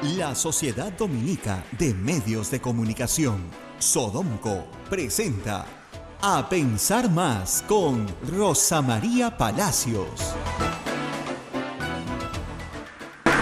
La Sociedad Dominica de Medios de Comunicación, Sodomco, presenta A Pensar Más con Rosa María Palacios.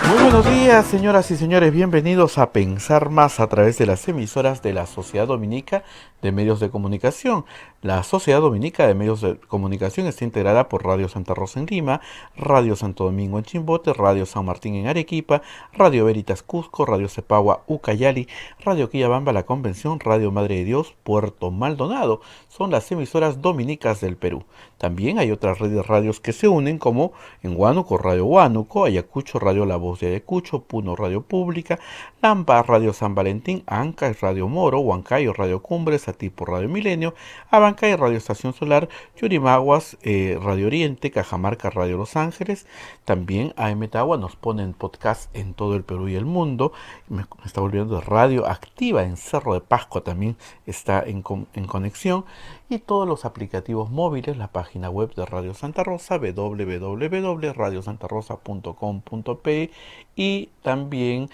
Muy buenos días, señoras y señores, bienvenidos a Pensar Más a través de las emisoras de la Sociedad Dominica de Medios de Comunicación. La Sociedad Dominica de Medios de Comunicación está integrada por Radio Santa Rosa en Lima, Radio Santo Domingo en Chimbote, Radio San Martín en Arequipa, Radio Veritas Cusco, Radio Cepagua Ucayali, Radio Quillabamba La Convención, Radio Madre de Dios Puerto Maldonado. Son las emisoras dominicas del Perú. También hay otras redes de radios que se unen, como en Huánuco, Radio Huánuco, Ayacucho, Radio La Voz de Ayacucho, Puno, Radio Pública, Lampa, Radio San Valentín, Ancash, Radio Moro, Huancayo, Radio Cumbres, Atipo, Radio Milenio, Abancay, Radio Estación Solar, Yurimaguas, Radio Oriente, Cajamarca, Radio Los Ángeles. También AM Tagua nos ponen podcast en todo el Perú y el mundo. Me está volviendo de Radio Activa en Cerro de Pascua, también está en conexión. Y todos los aplicativos móviles, la página web de Radio Santa Rosa, www.radiosantarosa.com.pe, y también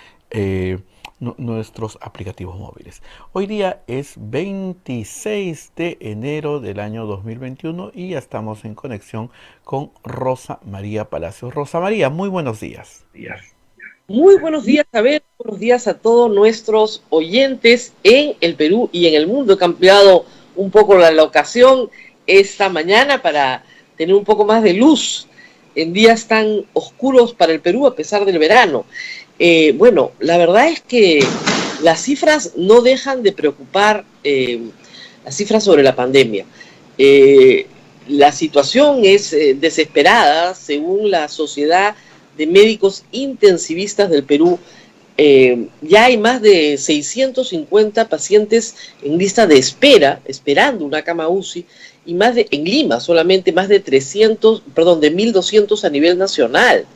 nuestros aplicativos móviles. Hoy día es 26 de enero del año 2021 y ya estamos en conexión con Rosa María Palacios. Rosa María, muy buenos días. Muy buenos días, Abel. Buenos días a todos nuestros oyentes en el Perú y en el mundo. He cambiado un poco la ocasión esta mañana para tener un poco más de luz en días tan oscuros para el Perú a pesar del verano. Bueno, la verdad es que las cifras no dejan de preocupar, las cifras sobre la pandemia. La situación es desesperada, según la Sociedad de Médicos Intensivistas del Perú. Ya hay más de 650 pacientes en lista de espera, esperando una cama UCI, y en Lima solamente más de 1.200 a nivel nacional.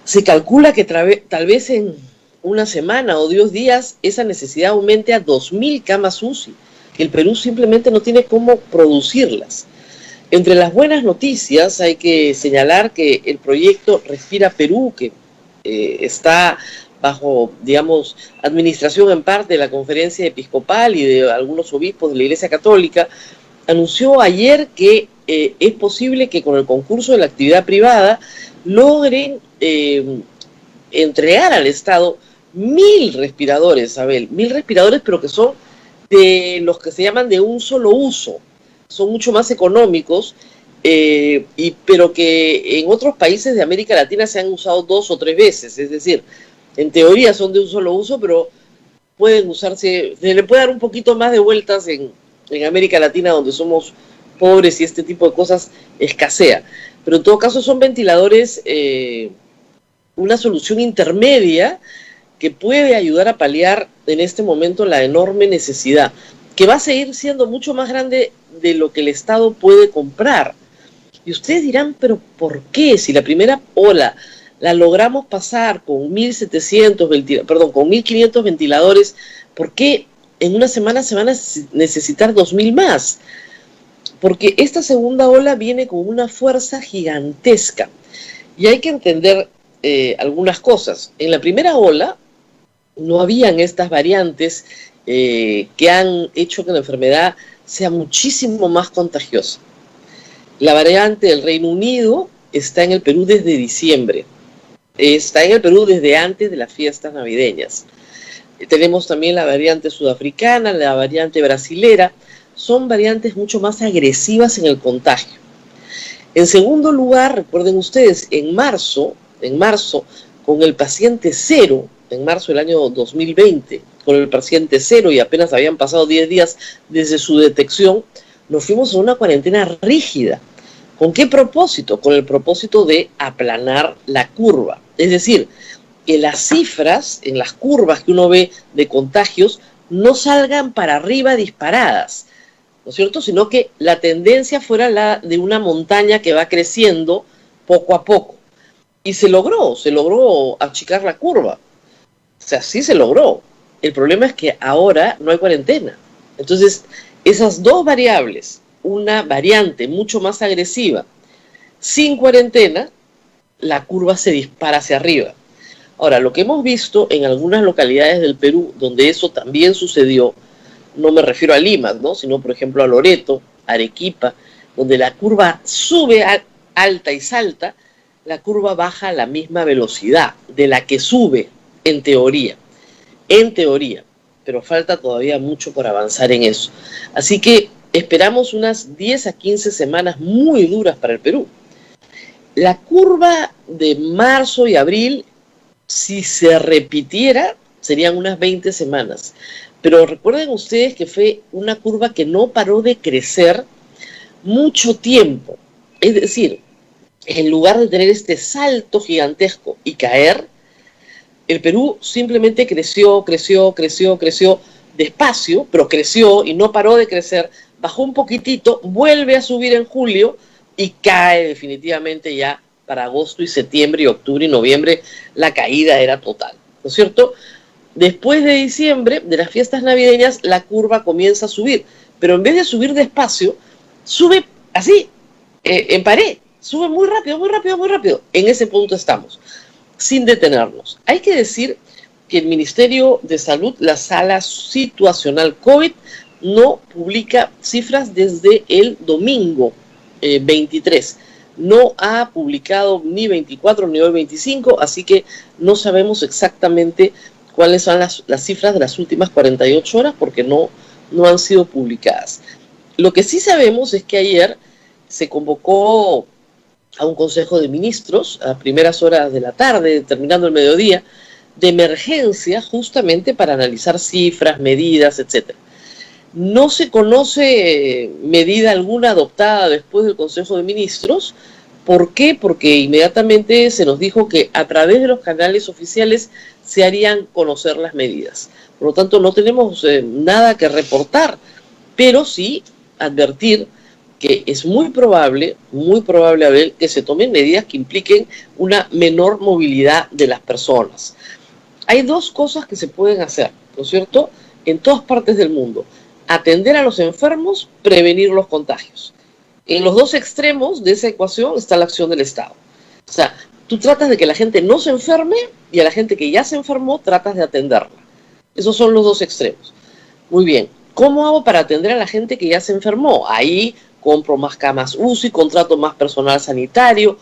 Se calcula que tal vez en una semana o 10 días esa necesidad aumente a 2.000 camas UCI, que el Perú simplemente no tiene cómo producirlas. Entre las buenas noticias hay que señalar que el proyecto Respira Perú, que está bajo, digamos, administración en parte de la Conferencia Episcopal y de algunos obispos de la Iglesia Católica, anunció ayer que es posible que con el concurso de la actividad privada logren entregar al Estado 1.000 respiradores, Abel, 1.000 respiradores, pero que son de los que se llaman de un solo uso, son mucho más económicos, pero que en otros países de América Latina se han usado 2 o 3 veces, es decir, en teoría son de un solo uso, pero pueden usarse, se le puede dar un poquito más de vueltas en América Latina, donde somos pobres y este tipo de cosas escasea. Pero en todo caso son ventiladores, una solución intermedia que puede ayudar a paliar en este momento la enorme necesidad, que va a seguir siendo mucho más grande de lo que el Estado puede comprar. Y ustedes dirán, ¿pero por qué? Si la primera ola la logramos pasar con 1.500 ventiladores, ¿por qué en una semana se van a necesitar 2.000 más? Porque esta segunda ola viene con una fuerza gigantesca. Y hay que entender algunas cosas. En la primera ola no habían estas variantes que han hecho que la enfermedad sea muchísimo más contagiosa. La variante del Reino Unido está en el Perú desde diciembre. Está en el Perú desde antes de las fiestas navideñas. Tenemos también la variante sudafricana, la variante brasilera. Son variantes mucho más agresivas en el contagio. En segundo lugar, recuerden ustedes, en marzo, con el paciente cero, en marzo del año 2020, con el paciente cero, y apenas habían pasado 10 días desde su detección, nos fuimos a una cuarentena rígida. ¿Con qué propósito? Con el propósito de aplanar la curva. Es decir, que las cifras en las curvas que uno ve de contagios no salgan para arriba disparadas, ¿no es cierto? Sino que la tendencia fuera la de una montaña que va creciendo poco a poco. Y se logró achicar la curva. O sea, sí se logró. El problema es que ahora no hay cuarentena. Entonces, esas dos variables, una variante mucho más agresiva, sin cuarentena, la curva se dispara hacia arriba. Ahora, lo que hemos visto en algunas localidades del Perú, donde eso también sucedió, no me refiero a Lima, ¿no?, sino por ejemplo a Loreto, Arequipa, donde la curva sube alta y salta, la curva baja a la misma velocidad de la que sube, en teoría, pero falta todavía mucho por avanzar en eso. Así que esperamos unas 10 a 15 semanas muy duras para el Perú. La curva de marzo y abril, si se repitiera, serían unas 20 semanas. Pero recuerden ustedes que fue una curva que no paró de crecer mucho tiempo. Es decir, en lugar de tener este salto gigantesco y caer, el Perú simplemente creció despacio, pero creció y no paró de crecer, bajó un poquitito, vuelve a subir en julio y cae definitivamente ya para agosto y septiembre y octubre y noviembre. La caída era total, ¿no es cierto? Después de diciembre, de las fiestas navideñas, la curva comienza a subir, pero en vez de subir despacio, sube así, en pared, sube muy rápido, muy rápido, muy rápido. En ese punto estamos, sin detenernos. Hay que decir que el Ministerio de Salud, la sala situacional COVID, no publica cifras desde el domingo 23. No ha publicado ni 24 ni hoy 25, así que no sabemos exactamente cuáles son las cifras de las últimas 48 horas porque no han sido publicadas. Lo que sí sabemos es que ayer se convocó a un Consejo de Ministros a primeras horas de la tarde, terminando el mediodía, de emergencia justamente para analizar cifras, medidas, etc. No se conoce medida alguna adoptada después del Consejo de Ministros. ¿Por qué? Porque inmediatamente se nos dijo que a través de los canales oficiales se harían conocer las medidas. Por lo tanto, no tenemos nada que reportar, pero sí advertir que es muy probable, Abel, que se tomen medidas que impliquen una menor movilidad de las personas. Hay dos cosas que se pueden hacer, ¿no es cierto?, en todas partes del mundo: atender a los enfermos, prevenir los contagios. En los dos extremos de esa ecuación está la acción del Estado. O sea, tú tratas de que la gente no se enferme y a la gente que ya se enfermó tratas de atenderla. Esos son los dos extremos. Muy bien, ¿cómo hago para atender a la gente que ya se enfermó? Ahí compro más camas UCI, contrato más personal sanitario,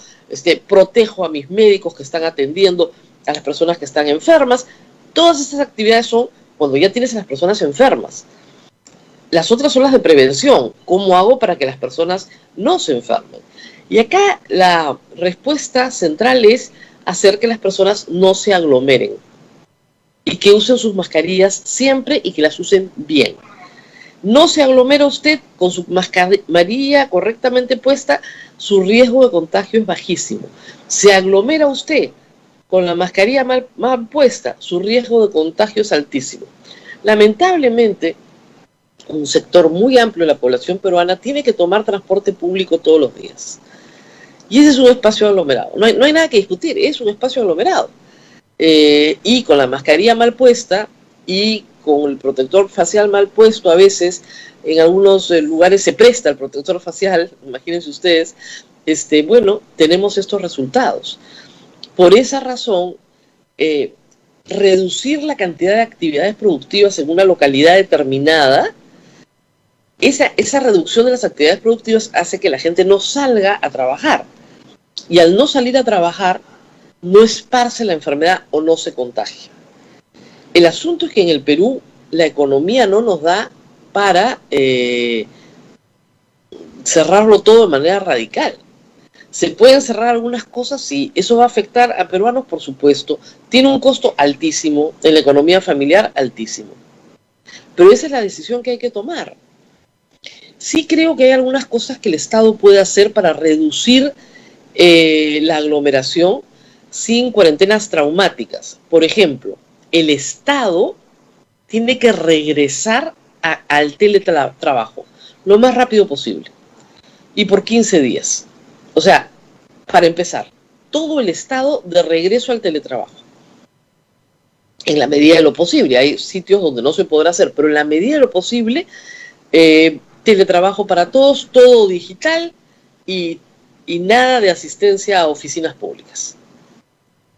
protejo a mis médicos que están atendiendo a las personas que están enfermas. Todas estas actividades son cuando ya tienes a las personas enfermas. Las otras son las de prevención. ¿Cómo hago para que las personas no se enfermen? Y acá la respuesta central es hacer que las personas no se aglomeren y que usen sus mascarillas siempre y que las usen bien. No se aglomera usted con su mascarilla correctamente puesta, su riesgo de contagio es bajísimo. Se aglomera usted con la mascarilla mal puesta, su riesgo de contagio es altísimo. Lamentablemente, un sector muy amplio de la población peruana tiene que tomar transporte público todos los días. Y ese es un espacio aglomerado. No hay nada que discutir, es un espacio aglomerado. Y con la mascarilla mal puesta y con el protector facial mal puesto, a veces en algunos lugares se presta el protector facial, imagínense ustedes, tenemos estos resultados. Por esa razón, reducir la cantidad de actividades productivas en una localidad determinada, esa reducción de las actividades productivas hace que la gente no salga a trabajar. Y al no salir a trabajar, no esparce la enfermedad o no se contagia. El asunto es que en el Perú la economía no nos da para cerrarlo todo de manera radical. ¿Se pueden cerrar algunas cosas? Sí. ¿Eso va a afectar a peruanos? Por supuesto. Tiene un costo altísimo en la economía familiar, altísimo. Pero esa es la decisión que hay que tomar. Sí creo que hay algunas cosas que el Estado puede hacer para reducir la aglomeración sin cuarentenas traumáticas. Por ejemplo, el Estado tiene que regresar al teletrabajo lo más rápido posible y por 15 días. O sea, para empezar, todo el Estado de regreso al teletrabajo. En la medida de lo posible. Hay sitios donde no se podrá hacer, pero en la medida de lo posible, teletrabajo para todos, todo digital y nada de asistencia a oficinas públicas.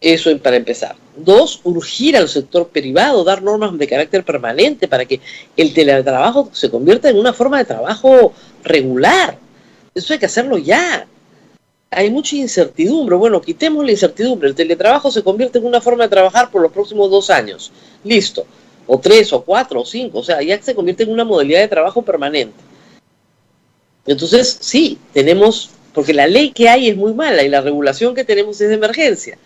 Eso para empezar. 2, urgir al sector privado, dar normas de carácter permanente para que el teletrabajo se convierta en una forma de trabajo regular. Eso hay que hacerlo ya. Hay mucha incertidumbre. Bueno, quitemos la incertidumbre. El teletrabajo se convierte en una forma de trabajar por los próximos 2 años. Listo. O 3, o 4, o 5. O sea, ya se convierte en una modalidad de trabajo permanente. Entonces, sí, tenemos, porque la ley que hay es muy mala y la regulación que tenemos es de emergencia.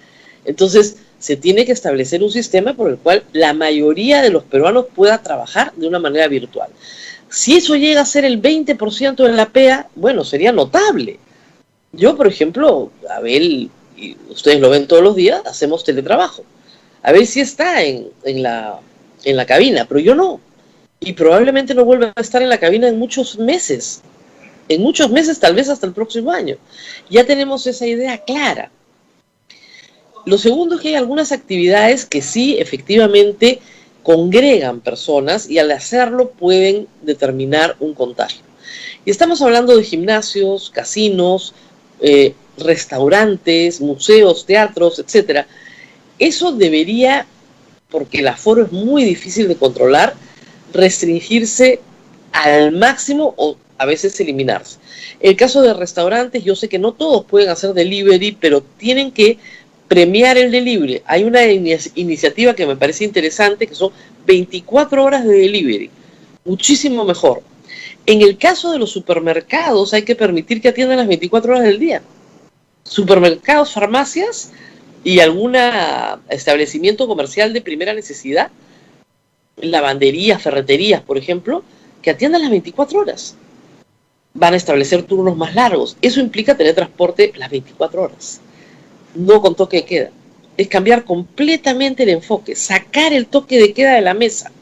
Entonces, se tiene que establecer un sistema por el cual la mayoría de los peruanos pueda trabajar de una manera virtual. Si eso llega a ser el 20% de la PEA, bueno, sería notable. Yo, por ejemplo, Abel, y ustedes lo ven todos los días, hacemos teletrabajo. Abel sí está en la cabina, pero yo no. Y probablemente no vuelva a estar en la cabina en muchos meses. En muchos meses, tal vez hasta el próximo año. Ya tenemos esa idea clara. Lo segundo es que hay algunas actividades que sí, efectivamente, congregan personas y al hacerlo pueden determinar un contagio. Y estamos hablando de gimnasios, casinos, restaurantes, museos, teatros, etc. Eso debería, porque el aforo es muy difícil de controlar, restringirse al máximo o a veces eliminarse. El caso de restaurantes, yo sé que no todos pueden hacer delivery, pero tienen que premiar el delivery. Hay una iniciativa que me parece interesante, que son 24 horas de delivery. Muchísimo mejor. En el caso de los supermercados, hay que permitir que atiendan las 24 horas del día. Supermercados, farmacias y algún establecimiento comercial de primera necesidad, lavanderías, ferreterías, por ejemplo, que atiendan las 24 horas. Van a establecer turnos más largos. Eso implica tener transporte las 24 horas. No con toque de queda. Es cambiar completamente el enfoque, sacar el toque de queda de la mesa.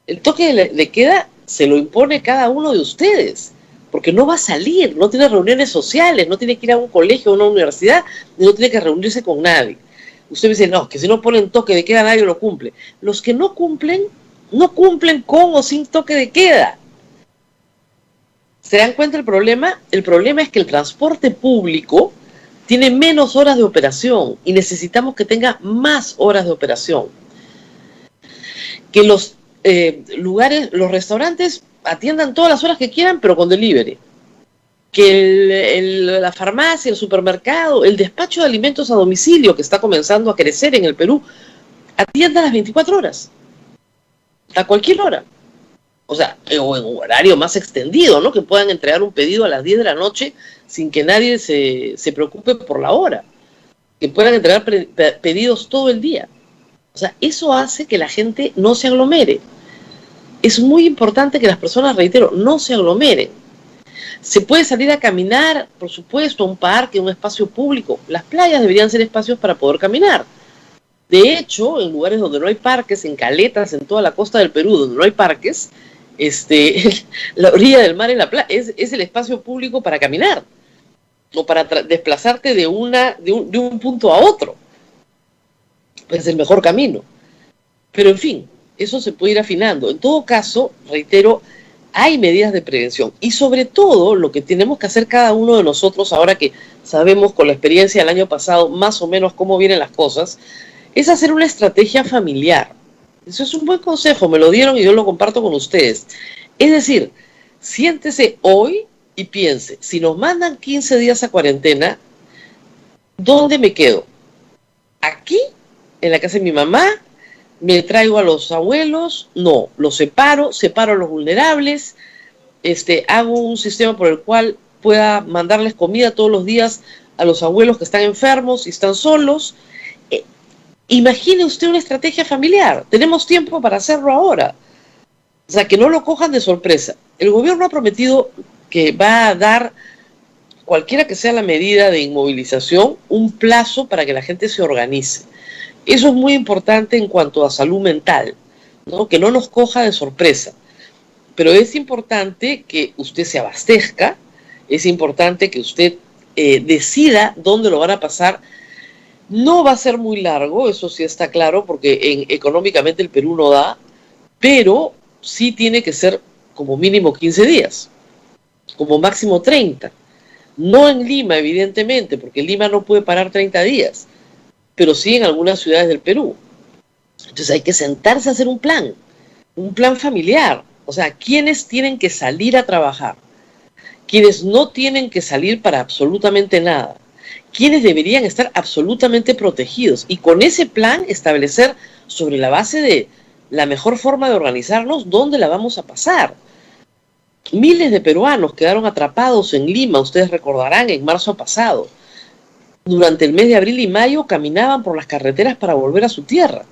El toque de queda se lo impone cada uno de ustedes, porque no va a salir, no tiene reuniones sociales, no tiene que ir a un colegio o a una universidad, no tiene que reunirse con nadie. Usted me dice, no, que si no ponen toque de queda nadie lo cumple. Los que no cumplen con o sin toque de queda. ¿Se dan cuenta el problema? El problema es que el transporte público tiene menos horas de operación y necesitamos que tenga más horas de operación. Que los los restaurantes atiendan todas las horas que quieran, pero con delivery. Que la farmacia, el supermercado, el despacho de alimentos a domicilio, que está comenzando a crecer en el Perú, atienda las 24 horas. A cualquier hora. O sea, o en un horario más extendido, ¿no? Que puedan entregar un pedido a las 10 de la noche sin que nadie se preocupe por la hora. Que puedan entregar pedidos todo el día. O sea, eso hace que la gente no se aglomere. Es muy importante que las personas, reitero, no se aglomeren. Se puede salir a caminar, por supuesto, a un parque, a un espacio público. Las playas deberían ser espacios para poder caminar. De hecho, en lugares donde no hay parques, en caletas, en toda la costa del Perú, donde no hay parques, la orilla del mar en la playa es el espacio público para caminar o para desplazarte de un punto a otro. Es el mejor camino. Pero en fin, eso se puede ir afinando. En todo caso, reitero, hay medidas de prevención y sobre todo lo que tenemos que hacer cada uno de nosotros ahora que sabemos con la experiencia del año pasado más o menos cómo vienen las cosas, es hacer una estrategia familiar. Eso es un buen consejo, me lo dieron y yo lo comparto con ustedes. Es decir, siéntese hoy y piense, si nos mandan 15 días a cuarentena, ¿dónde me quedo? ¿Aquí? ¿En la casa de mi mamá? ¿Me traigo a los abuelos? No, los separo a los vulnerables, hago un sistema por el cual pueda mandarles comida todos los días a los abuelos que están enfermos y están solos. Imagine usted una estrategia familiar. Tenemos tiempo para hacerlo ahora. O sea, que no lo cojan de sorpresa. El gobierno ha prometido que va a dar, cualquiera que sea la medida de inmovilización, un plazo para que la gente se organice. Eso es muy importante en cuanto a salud mental, ¿no? Que no nos coja de sorpresa. Pero es importante que usted se abastezca, es importante que usted decida dónde lo van a pasar. No va a ser muy largo, eso sí está claro, porque económicamente el Perú no da, pero sí tiene que ser como mínimo 15 días, como máximo 30. No en Lima, evidentemente, porque Lima no puede parar 30 días, pero sí en algunas ciudades del Perú. Entonces hay que sentarse a hacer un plan familiar. O sea, ¿quiénes tienen que salir a trabajar? ¿Quiénes no tienen que salir para absolutamente nada? ¿Quiénes deberían estar absolutamente protegidos? Y con ese plan establecer sobre la base de la mejor forma de organizarnos, ¿dónde la vamos a pasar? Miles de peruanos quedaron atrapados en Lima, ustedes recordarán, en marzo pasado. Durante el mes de abril y mayo caminaban por las carreteras para volver a su tierra.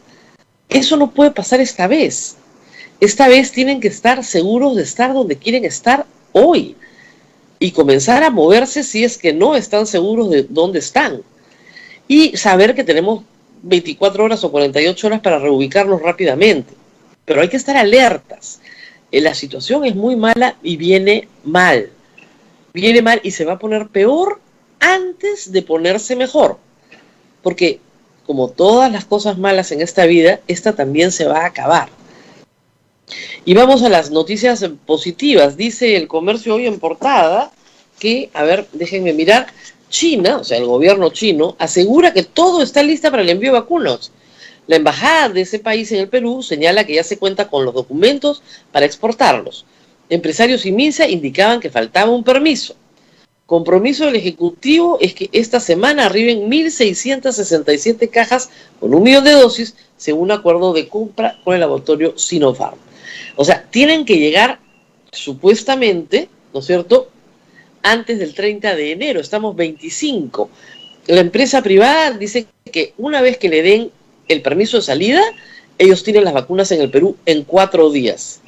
Eso no puede pasar esta vez. Esta vez tienen que estar seguros de estar donde quieren estar hoy y comenzar a moverse si es que no están seguros de dónde están. Y saber que tenemos 24 horas o 48 horas para reubicarnos rápidamente. Pero hay que estar alertas. La situación es muy mala y viene mal. Viene mal y se va a poner peor antes de ponerse mejor. Porque, como todas las cosas malas en esta vida, esta también se va a acabar. Y vamos a las noticias positivas. Dice El Comercio hoy en portada que, a ver, déjenme mirar, China, o sea, el gobierno chino, asegura que todo está listo para el envío de vacunas. La embajada de ese país en el Perú señala que ya se cuenta con los documentos para exportarlos. Empresarios y MINSA indicaban que faltaba un permiso. Compromiso del Ejecutivo es que esta semana arriben 1.667 cajas con 1 millón de dosis, según acuerdo de compra con el laboratorio Sinopharm. O sea, tienen que llegar supuestamente, ¿no es cierto?, antes del 30 de enero, estamos 25. La empresa privada dice que una vez que le den el permiso de salida, ellos tienen las vacunas en el Perú en 4 días.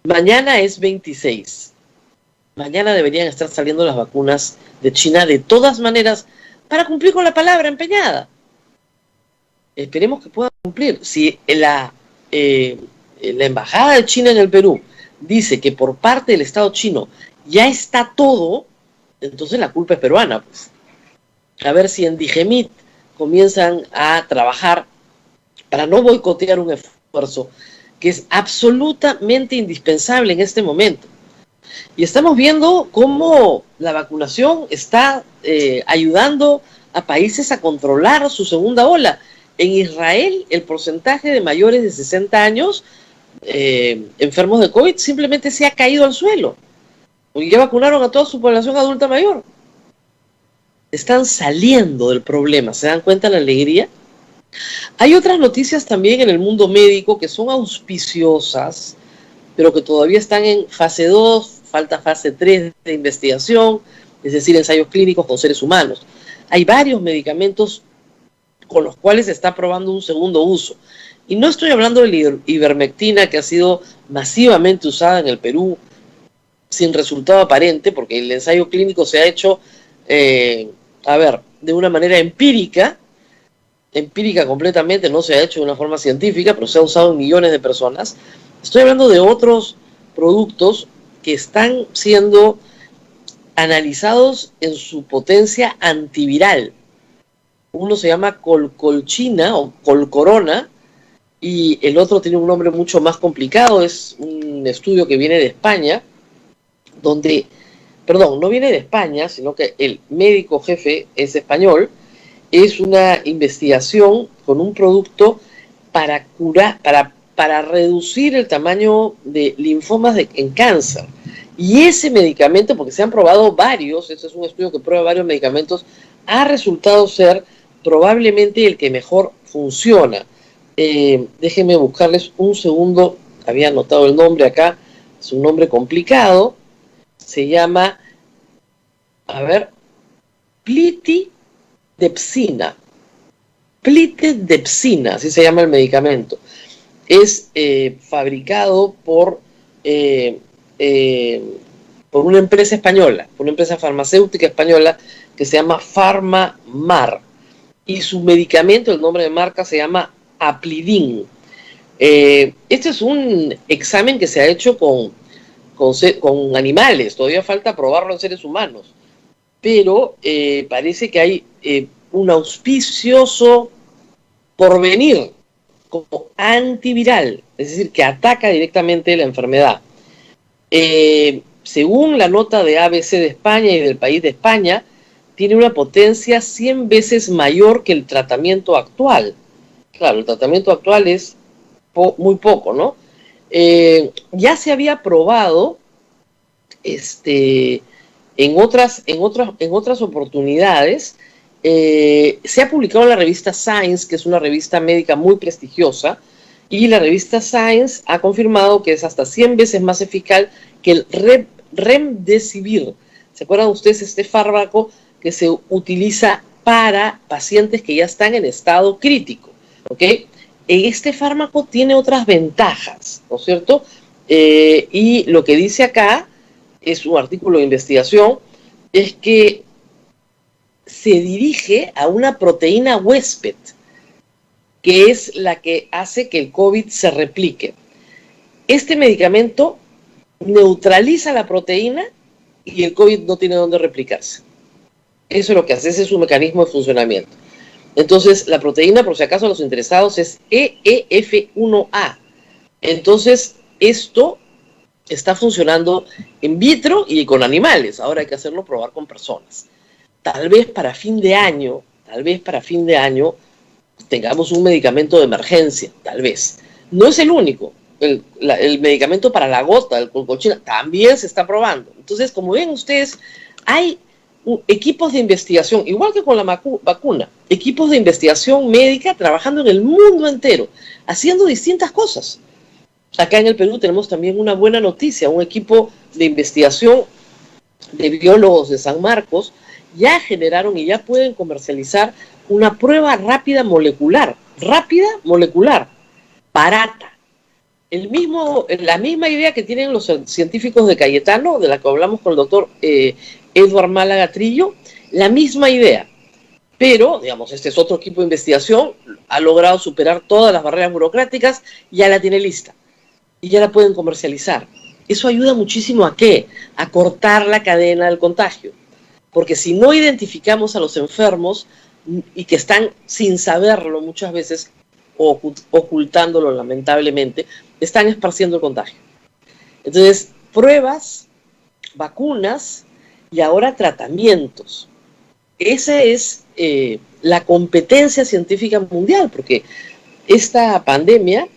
Mañana es 26. Mañana deberían estar saliendo las vacunas de China de todas maneras para cumplir con la palabra empeñada. Esperemos que puedan cumplir. Si la embajada de China en el Perú dice que por parte del Estado chino ya está todo, entonces la culpa es peruana, pues. A ver si en Digemit comienzan a trabajar para no boicotear un esfuerzo que es absolutamente indispensable en este momento. Y estamos viendo cómo la vacunación está ayudando a países a controlar su segunda ola. En Israel, el porcentaje de mayores de 60 años enfermos de COVID simplemente se ha caído al suelo. Porque ya vacunaron a toda su población adulta mayor. Están saliendo del problema, ¿se dan cuenta la alegría? Hay otras noticias también en el mundo médico que son auspiciosas, pero que todavía están en fase 2, falta fase 3 de investigación, es decir, ensayos clínicos con seres humanos. Hay varios medicamentos con los cuales se está probando un segundo uso. Y no estoy hablando de la ivermectina, que ha sido masivamente usada en el Perú sin resultado aparente, porque el ensayo clínico se ha hecho, de una manera empírica completamente, no se ha hecho de una forma científica, pero se ha usado en millones de personas. Estoy hablando de otros productos que están siendo analizados en su potencia antiviral. Uno se llama colchina o colcorona y el otro tiene un nombre mucho más complicado. Es un estudio que viene de España, donde, perdón, no viene de España, sino que el médico jefe es español. Es una investigación con un producto para curar, para reducir el tamaño de linfomas en cáncer. Y ese medicamento, porque se han probado varios, este es un estudio que prueba varios medicamentos, ha resultado ser probablemente el que mejor funciona. Déjenme buscarles un segundo, había anotado el nombre acá, es un nombre complicado, se llama, plitidepsina, así se llama el medicamento. Es fabricado por una empresa española, por una empresa farmacéutica española que se llama PharmaMar. Y su medicamento, el nombre de marca, se llama Aplidin. Este es un examen que se ha hecho con animales, todavía falta probarlo en seres humanos, pero parece que hay un auspicioso porvenir como antiviral, es decir, que ataca directamente la enfermedad. Según la nota de ABC de España y del País de España, tiene una potencia 100 veces mayor que el tratamiento actual. Claro, el tratamiento actual es muy poco, ¿no? Ya se había probado en otras oportunidades. Se ha publicado en la revista Science, que es una revista médica muy prestigiosa, y la revista Science ha confirmado que es hasta 100 veces más eficaz que el Remdesivir. ¿Se acuerdan ustedes este fármaco que se utiliza para pacientes que ya están en estado crítico? ¿Ok? Este fármaco tiene otras ventajas, ¿no es cierto? Y lo que dice acá, es un artículo de investigación, es que se dirige a una proteína huésped, que es la que hace que el COVID se replique. Este medicamento neutraliza la proteína y el COVID no tiene dónde replicarse. Eso es lo que hace, ese es su mecanismo de funcionamiento. Entonces, la proteína, por si acaso a los interesados, es EEF1A. Entonces, esto está funcionando in vitro y con animales. Ahora hay que hacerlo probar con personas. Tal vez para fin de año, tengamos un medicamento de emergencia, tal vez. No es el único. El medicamento para la gota, el colchicina, también se está probando. Entonces, como ven ustedes, hay equipos de investigación, igual que con la vacuna, equipos de investigación médica trabajando en el mundo entero, haciendo distintas cosas. Acá en el Perú tenemos también una buena noticia, un equipo de investigación de biólogos de San Marcos ya generaron y ya pueden comercializar una prueba rápida molecular, barata. La misma idea que tienen los científicos de Cayetano, de la que hablamos con el doctor Edward Málaga Trillo, la misma idea. Pero, digamos, este es otro equipo de investigación, ha logrado superar todas las barreras burocráticas, ya la tiene lista y ya la pueden comercializar. Eso ayuda muchísimo ¿a qué? A cortar la cadena del contagio. Porque si no identificamos a los enfermos y que están sin saberlo muchas veces, ocultándolo lamentablemente, están esparciendo el contagio. Entonces, pruebas, vacunas y ahora tratamientos. Esa es la competencia científica mundial, porque esta pandemia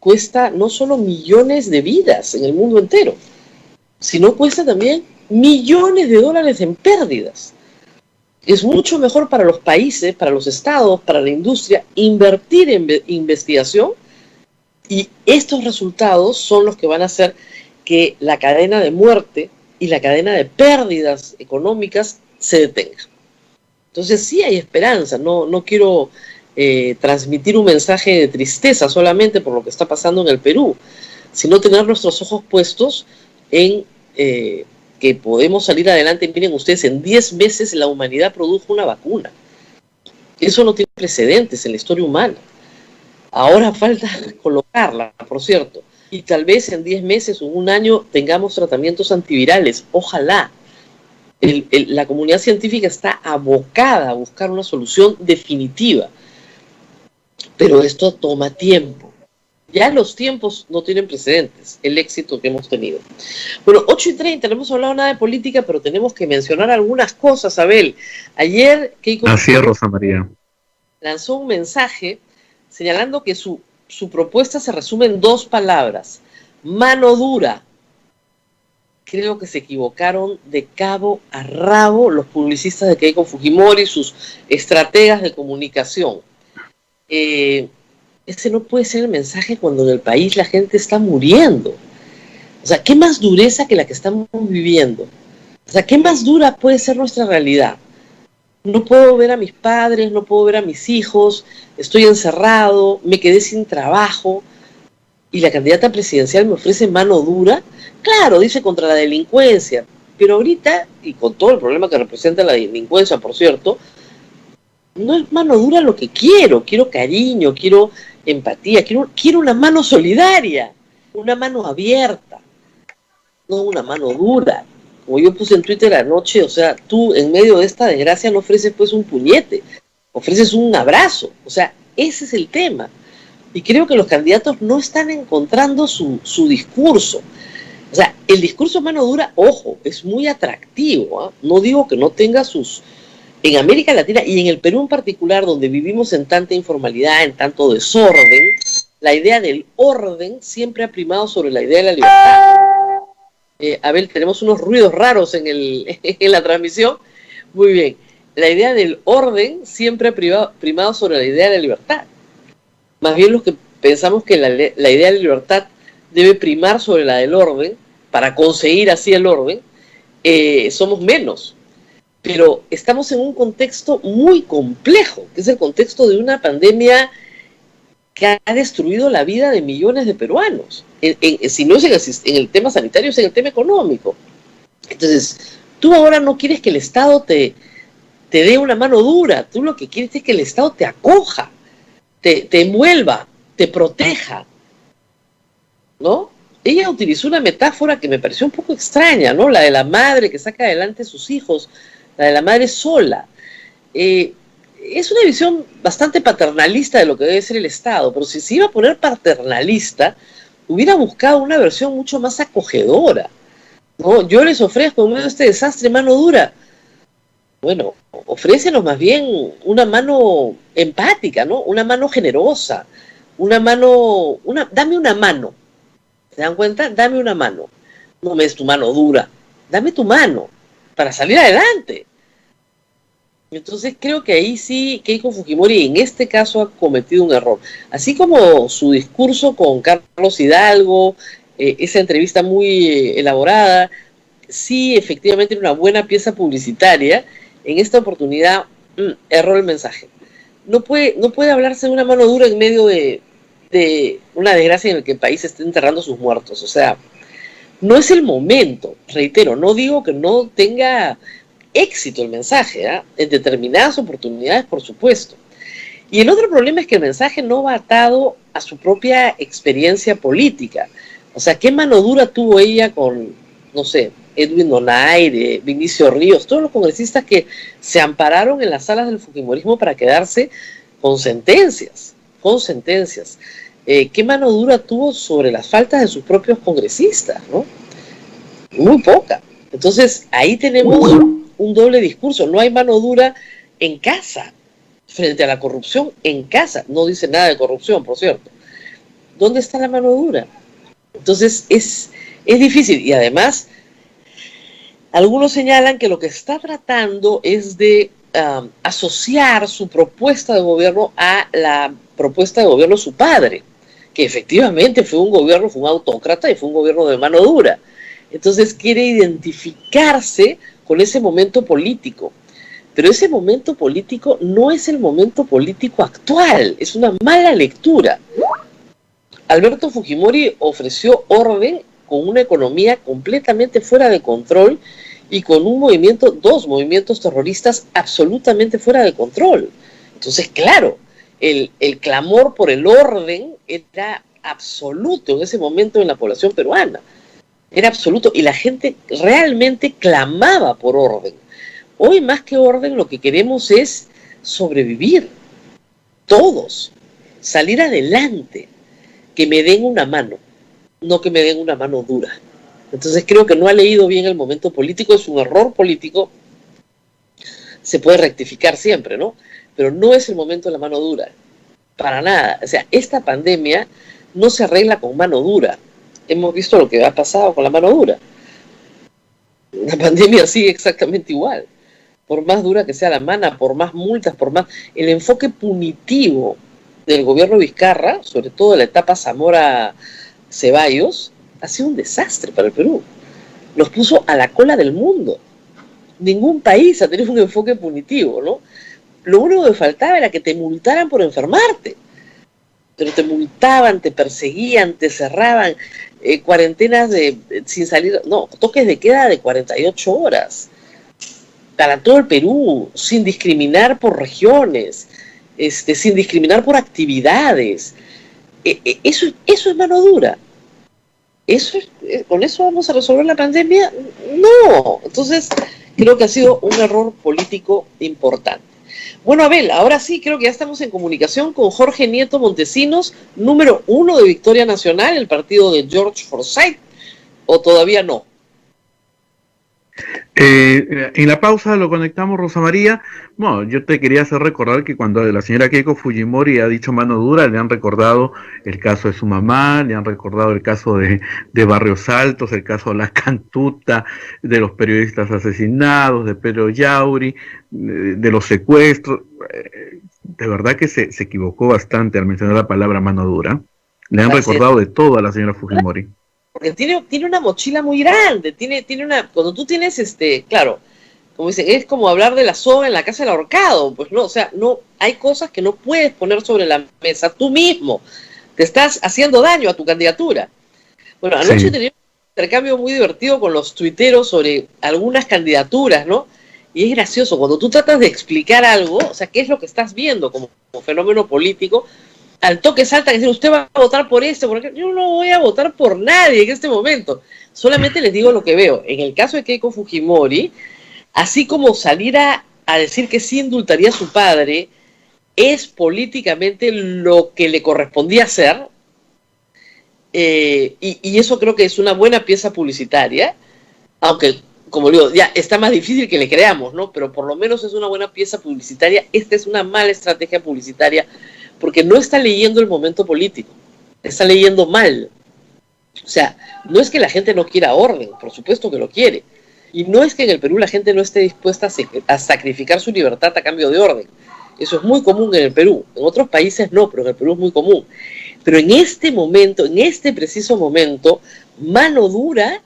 cuesta no solo millones de vidas en el mundo entero, sino cuesta también millones de dólares en pérdidas. Es mucho mejor para los países, para los estados, para la industria, invertir en investigación, y estos resultados son los que van a hacer que la cadena de muerte y la cadena de pérdidas económicas se detenga. Entonces sí hay esperanza, no quiero transmitir un mensaje de tristeza solamente por lo que está pasando en el Perú, sino tener nuestros ojos puestos en que podemos salir adelante. Miren ustedes, en 10 meses la humanidad produjo una vacuna. Eso no tiene precedentes en la historia humana. Ahora falta colocarla, por cierto, y tal vez en 10 meses o un año tengamos tratamientos antivirales. Ojalá. La comunidad científica está abocada a buscar una solución definitiva, pero esto toma tiempo. Ya los tiempos no tienen precedentes, el éxito que hemos tenido. Bueno, 8:30, no hemos hablado nada de política, pero tenemos que mencionar algunas cosas, Abel. Ayer Keiko Así es, Rosa María. lanzó un mensaje señalando que su propuesta se resume en 2 palabras: mano dura. Creo que se equivocaron de cabo a rabo los publicistas de Keiko Fujimori, sus estrategas de comunicación. Ese no puede ser el mensaje cuando en el país la gente está muriendo. O sea, ¿qué más dureza que la que estamos viviendo? O sea, ¿qué más dura puede ser nuestra realidad? No puedo ver a mis padres, no puedo ver a mis hijos, estoy encerrado, me quedé sin trabajo, y la candidata presidencial me ofrece mano dura. Claro, dice contra la delincuencia, pero ahorita, y con todo el problema que representa la delincuencia, por cierto, no es mano dura lo que quiero cariño, quiero empatía, quiero una mano solidaria, una mano abierta, no una mano dura. Como yo puse en Twitter anoche, o sea, tú en medio de esta desgracia no ofreces pues un puñete, ofreces un abrazo. O sea, ese es el tema. Y creo que los candidatos no están encontrando su discurso. O sea, el discurso mano dura, ojo, es muy atractivo, ¿eh? No digo que no tenga sus en América Latina y en el Perú en particular, donde vivimos en tanta informalidad, en tanto desorden, la idea del orden siempre ha primado sobre la idea de la libertad. Abel, tenemos unos ruidos raros en la transmisión. Muy bien. La idea del orden siempre ha primado sobre la idea de la libertad. Más bien los que pensamos que la idea de la libertad debe primar sobre la del orden, para conseguir así el orden, somos menos. Pero estamos en un contexto muy complejo, que es el contexto de una pandemia que ha destruido la vida de millones de peruanos. Si no es en el tema sanitario, es en el tema económico. Entonces, tú ahora no quieres que el Estado te dé una mano dura, tú lo que quieres es que el Estado te acoja, te envuelva, te proteja, ¿no? Ella utilizó una metáfora que me pareció un poco extraña, ¿no? La de la madre que saca adelante a sus hijos, la de la madre sola. Es una visión bastante paternalista de lo que debe ser el Estado, pero si se iba a poner paternalista, hubiera buscado una versión mucho más acogedora, ¿no? Yo les ofrezco en medio de este desastre mano dura. Bueno, ofrécenos más bien una mano empática, ¿no? Una mano generosa, dame una mano. ¿Se dan cuenta? Dame una mano. No me des tu mano dura. Dame tu mano para salir adelante. Entonces creo que ahí sí Keiko Fujimori en este caso ha cometido un error. Así como su discurso con Carlos Hidalgo, esa entrevista muy elaborada, sí efectivamente era una buena pieza publicitaria. En esta oportunidad erró el mensaje. No puede hablarse de una mano dura en medio de una desgracia en la que el país está enterrando sus muertos. O sea, no es el momento, reitero, no digo que no tenga éxito el mensaje, ¿eh? En determinadas oportunidades, por supuesto. Y el otro problema es que el mensaje no va atado a su propia experiencia política. O sea, ¿qué mano dura tuvo ella con, no sé, Edwin Donaire, Vinicio Ríos, todos los congresistas que se ampararon en las salas del fujimorismo para quedarse con sentencias? ¿Qué mano dura tuvo sobre las faltas de sus propios congresistas, ¿no? Muy poca. Entonces, ahí tenemos un doble discurso. No hay mano dura en casa, frente a la corrupción en casa. No dice nada de corrupción, por cierto. ¿Dónde está la mano dura? Entonces, es difícil. Y además, algunos señalan que lo que está tratando es de asociar su propuesta de gobierno a la propuesta de gobierno de su padre, que efectivamente fue un autócrata y fue un gobierno de mano dura. Entonces quiere identificarse con ese momento político. Pero ese momento político no es el momento político actual, es una mala lectura. Alberto Fujimori ofreció orden con una economía completamente fuera de control y con dos movimientos terroristas absolutamente fuera de control. Entonces, claro, el clamor por el orden era absoluto en ese momento en la población peruana. Era absoluto y la gente realmente clamaba por orden. Hoy más que orden lo que queremos es sobrevivir, todos, salir adelante, que me den una mano, no que me den una mano dura. Entonces creo que no ha leído bien el momento político, es un error político, se puede rectificar siempre, ¿no? Pero no es el momento de la mano dura, para nada. O sea, esta pandemia no se arregla con mano dura. Hemos visto lo que ha pasado con la mano dura. La pandemia sigue exactamente igual. Por más dura que sea la mano, por más multas, por más... El enfoque punitivo del gobierno Vizcarra, sobre todo en la etapa Zamora-Ceballos, ha sido un desastre para el Perú. Nos puso a la cola del mundo. Ningún país ha tenido un enfoque punitivo, ¿no? Lo único que faltaba era que te multaran por enfermarte. Pero te multaban, te perseguían, te cerraban, cuarentenas sin salir, no, toques de queda de 48 horas para todo el Perú, sin discriminar por regiones, sin discriminar por actividades. Eso es mano dura. ¿Con eso vamos a resolver la pandemia? No. Entonces, creo que ha sido un error político importante. Bueno, Abel, ahora sí creo que ya estamos en comunicación con Jorge Nieto Montesinos, número 1 de Victoria Nacional, el partido de George Forsyth, ¿o todavía no? En la pausa lo conectamos, Rosa María. Bueno, yo te quería hacer recordar que cuando la señora Keiko Fujimori ha dicho mano dura, le han recordado el caso de su mamá, le han recordado el caso de Barrios Altos, el caso de la Cantuta, de los periodistas asesinados, de Pedro Yauri, de los secuestros. De verdad que se equivocó bastante al mencionar la palabra mano dura. Le han recordado de todo a la señora Fujimori. Porque tiene una mochila muy grande, tiene una, cuando tú tienes, claro, como dicen, es como hablar de la soga en la casa del ahorcado, pues no, o sea, no, hay cosas que no puedes poner sobre la mesa, tú mismo te estás haciendo daño a tu candidatura. Bueno, anoche tenía un intercambio muy divertido con los tuiteros sobre algunas candidaturas, ¿no? Y es gracioso, cuando tú tratas de explicar algo, o sea, qué es lo que estás viendo como fenómeno político, al toque saltan y dicen, usted va a votar por este, porque yo no voy a votar por nadie en este momento. Solamente les digo lo que veo. En el caso de Keiko Fujimori, así como salir a decir que sí indultaría a su padre, es políticamente lo que le correspondía hacer, y eso creo que es una buena pieza publicitaria, aunque, como digo, ya está más difícil que le creamos, ¿no? Pero por lo menos es una buena pieza publicitaria. Esta es una mala estrategia publicitaria, porque no está leyendo el momento político, está leyendo mal. O sea, no es que la gente no quiera orden, por supuesto que lo quiere, y no es que en el Perú la gente no esté dispuesta a sacrificar su libertad a cambio de orden. Eso es muy común en el Perú, en otros países no, pero en el Perú es muy común. Pero en este momento, en este preciso momento, mano dura,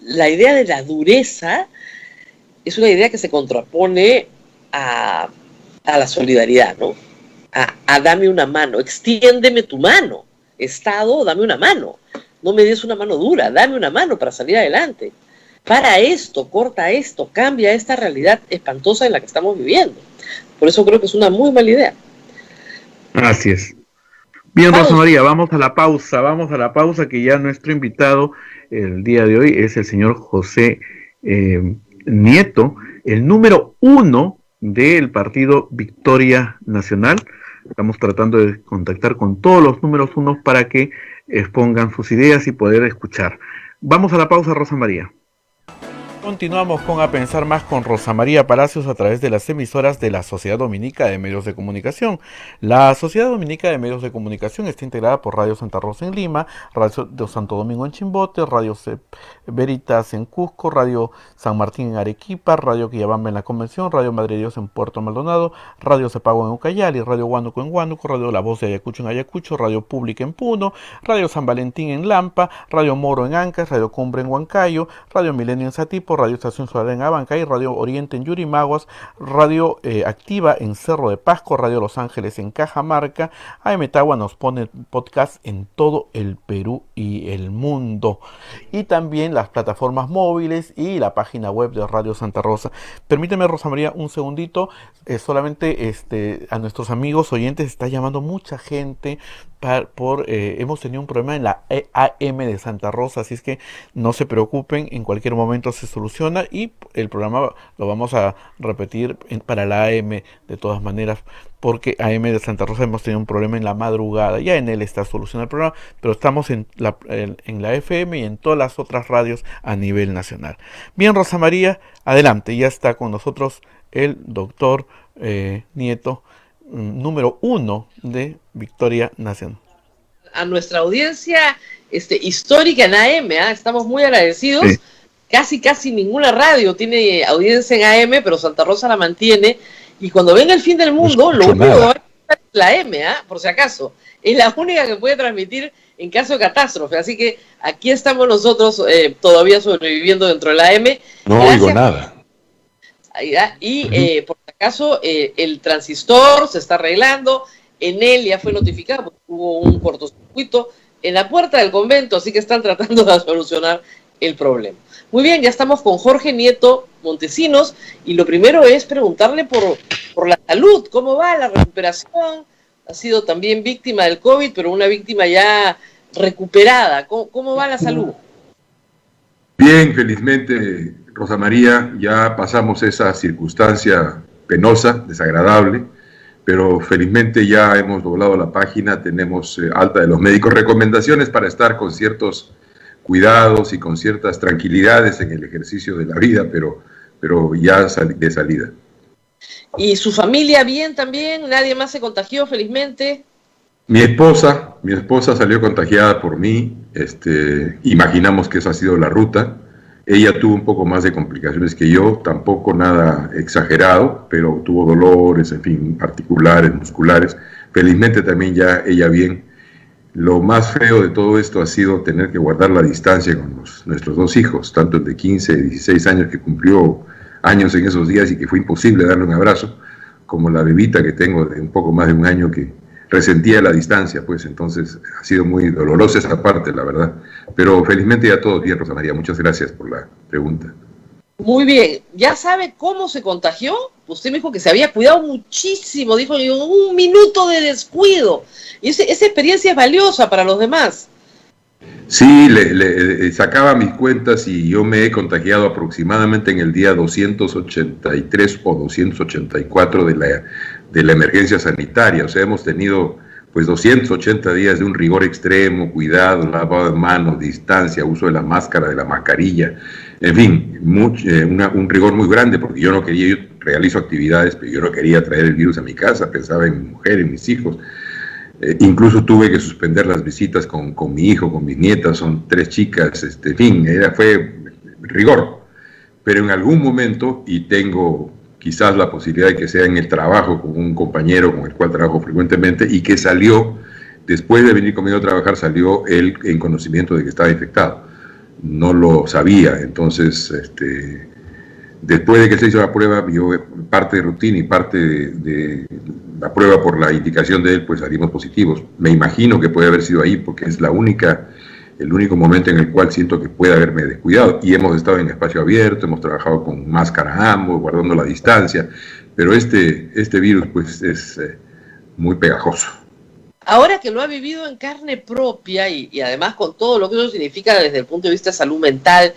la idea de la dureza es una idea que se contrapone a la solidaridad, ¿no? A dame una mano, extiéndeme tu mano, Estado, dame una mano, no me des una mano dura, dame una mano para salir adelante. Para esto, corta esto, cambia esta realidad espantosa en la que estamos viviendo. Por eso creo que es una muy mala idea. Así es. Bien, Rosa María, vamos a la pausa, que ya nuestro invitado el día de hoy es el señor José Nieto, el número 1 del partido Victoria Nacional. Estamos tratando de contactar con todos los números 1 para que expongan sus ideas y poder escuchar. Vamos a la pausa, Rosa María. Continuamos con A Pensar Más con Rosa María Palacios a través de las emisoras de la Sociedad Dominica de Medios de Comunicación. La Sociedad Dominica de Medios de Comunicación está integrada por Radio Santa Rosa en Lima, Radio de Santo Domingo en Chimbote, Radio Veritas en Cusco, Radio San Martín en Arequipa, Radio Quillabamba en la Convención, Radio Madre de Dios en Puerto Maldonado, Radio Cepago en Ucayali, Radio Huánuco en Huánuco, Radio La Voz de Ayacucho en Ayacucho, Radio Pública en Puno, Radio San Valentín en Lampa, Radio Moro en Ancas, Radio Cumbre en Huancayo, Radio Milenio en Satipo, Radio Estación Solar en Abancay, Radio Oriente en Yurimaguas, Radio Activa en Cerro de Pasco, Radio Los Ángeles en Cajamarca. AM Tagua nos pone podcast en todo el Perú y el mundo. Y también las plataformas móviles y la página web de Radio Santa Rosa. Permíteme, Rosa María, un segundito. Solamente a nuestros amigos oyentes está llamando mucha gente hemos tenido un problema en la AM de Santa Rosa, así es que no se preocupen, en cualquier momento se soluciona y el programa lo vamos a repetir para la AM de todas maneras, porque AM de Santa Rosa hemos tenido un problema en la madrugada. Ya en él está solucionado el programa, pero estamos en la FM y en todas las otras radios a nivel nacional. Bien, Rosa María, adelante, ya está con nosotros el doctor Nieto, número 1 de Victoria Nacional. A nuestra audiencia histórica en AM, estamos muy agradecidos. Sí. Casi ninguna radio tiene audiencia en AM, pero Santa Rosa la mantiene. Y cuando venga el fin del mundo, lo único que va a estar es la AM, por si acaso. Es la única que puede transmitir en caso de catástrofe. Así que aquí estamos nosotros todavía sobreviviendo dentro de la AM. No oigo nada. Y por si acaso, el transistor se está arreglando. En él ya fue notificado porque hubo un cortocircuito en la puerta del convento, así que están tratando de solucionar el problema. Muy bien, ya estamos con Jorge Nieto Montesinos y lo primero es preguntarle por la salud, cómo va la recuperación. Ha sido también víctima del COVID, pero una víctima ya recuperada. ¿Cómo va la salud? Bien, felizmente, Rosa María, ya pasamos esa circunstancia penosa, desagradable, pero felizmente ya hemos doblado la página, tenemos alta de los médicos, recomendaciones para estar con ciertos cuidados y con ciertas tranquilidades en el ejercicio de la vida, pero ya de salida. ¿Y su familia bien también? ¿Nadie más se contagió, felizmente? Mi esposa salió contagiada por mí, imaginamos que esa ha sido la ruta. Ella tuvo un poco más de complicaciones que yo, tampoco nada exagerado, pero tuvo dolores, en fin, articulares, musculares. Felizmente también ya ella bien. Lo más feo de todo esto ha sido tener que guardar la distancia con nuestros dos hijos, tanto el de 15 y 16 años que cumplió años en esos días y que fue imposible darle un abrazo, como la bebita que tengo de un poco más de un año que resentía la distancia, pues entonces ha sido muy dolorosa esa parte, la verdad. Pero felizmente ya todo bien, Rosa María. Muchas gracias por la pregunta. Muy bien. ¿Ya sabe cómo se contagió? Usted me dijo que se había cuidado muchísimo, dijo un minuto de descuido. Y esa experiencia es valiosa para los demás. Sí, sacaba mis cuentas y yo me he contagiado aproximadamente en el día 283 o 284 de la emergencia sanitaria. O sea, hemos tenido pues 280 días de un rigor extremo, cuidado, lavado de manos, distancia, uso de la máscara, de la mascarilla, en fin, un rigor muy grande, porque yo realizo actividades, pero yo no quería traer el virus a mi casa, pensaba en mi mujer, en mis hijos. Incluso tuve que suspender las visitas con mi hijo, con mis nietas, son 3 chicas, en fin, fue rigor. Pero en algún momento, y tengo quizás la posibilidad de que sea en el trabajo con un compañero con el cual trabajo frecuentemente y que salió, después de venir conmigo a trabajar, salió él en conocimiento de que estaba infectado. No lo sabía, entonces, después de que se hizo la prueba, yo parte de rutina y parte de la prueba por la indicación de él, pues salimos positivos. Me imagino que puede haber sido ahí porque es el único momento en el cual siento que puede haberme descuidado. Y hemos estado en espacio abierto, hemos trabajado con máscara ambos, guardando la distancia, pero este virus pues es muy pegajoso. Ahora que lo ha vivido en carne propia y además con todo lo que eso significa desde el punto de vista de salud mental,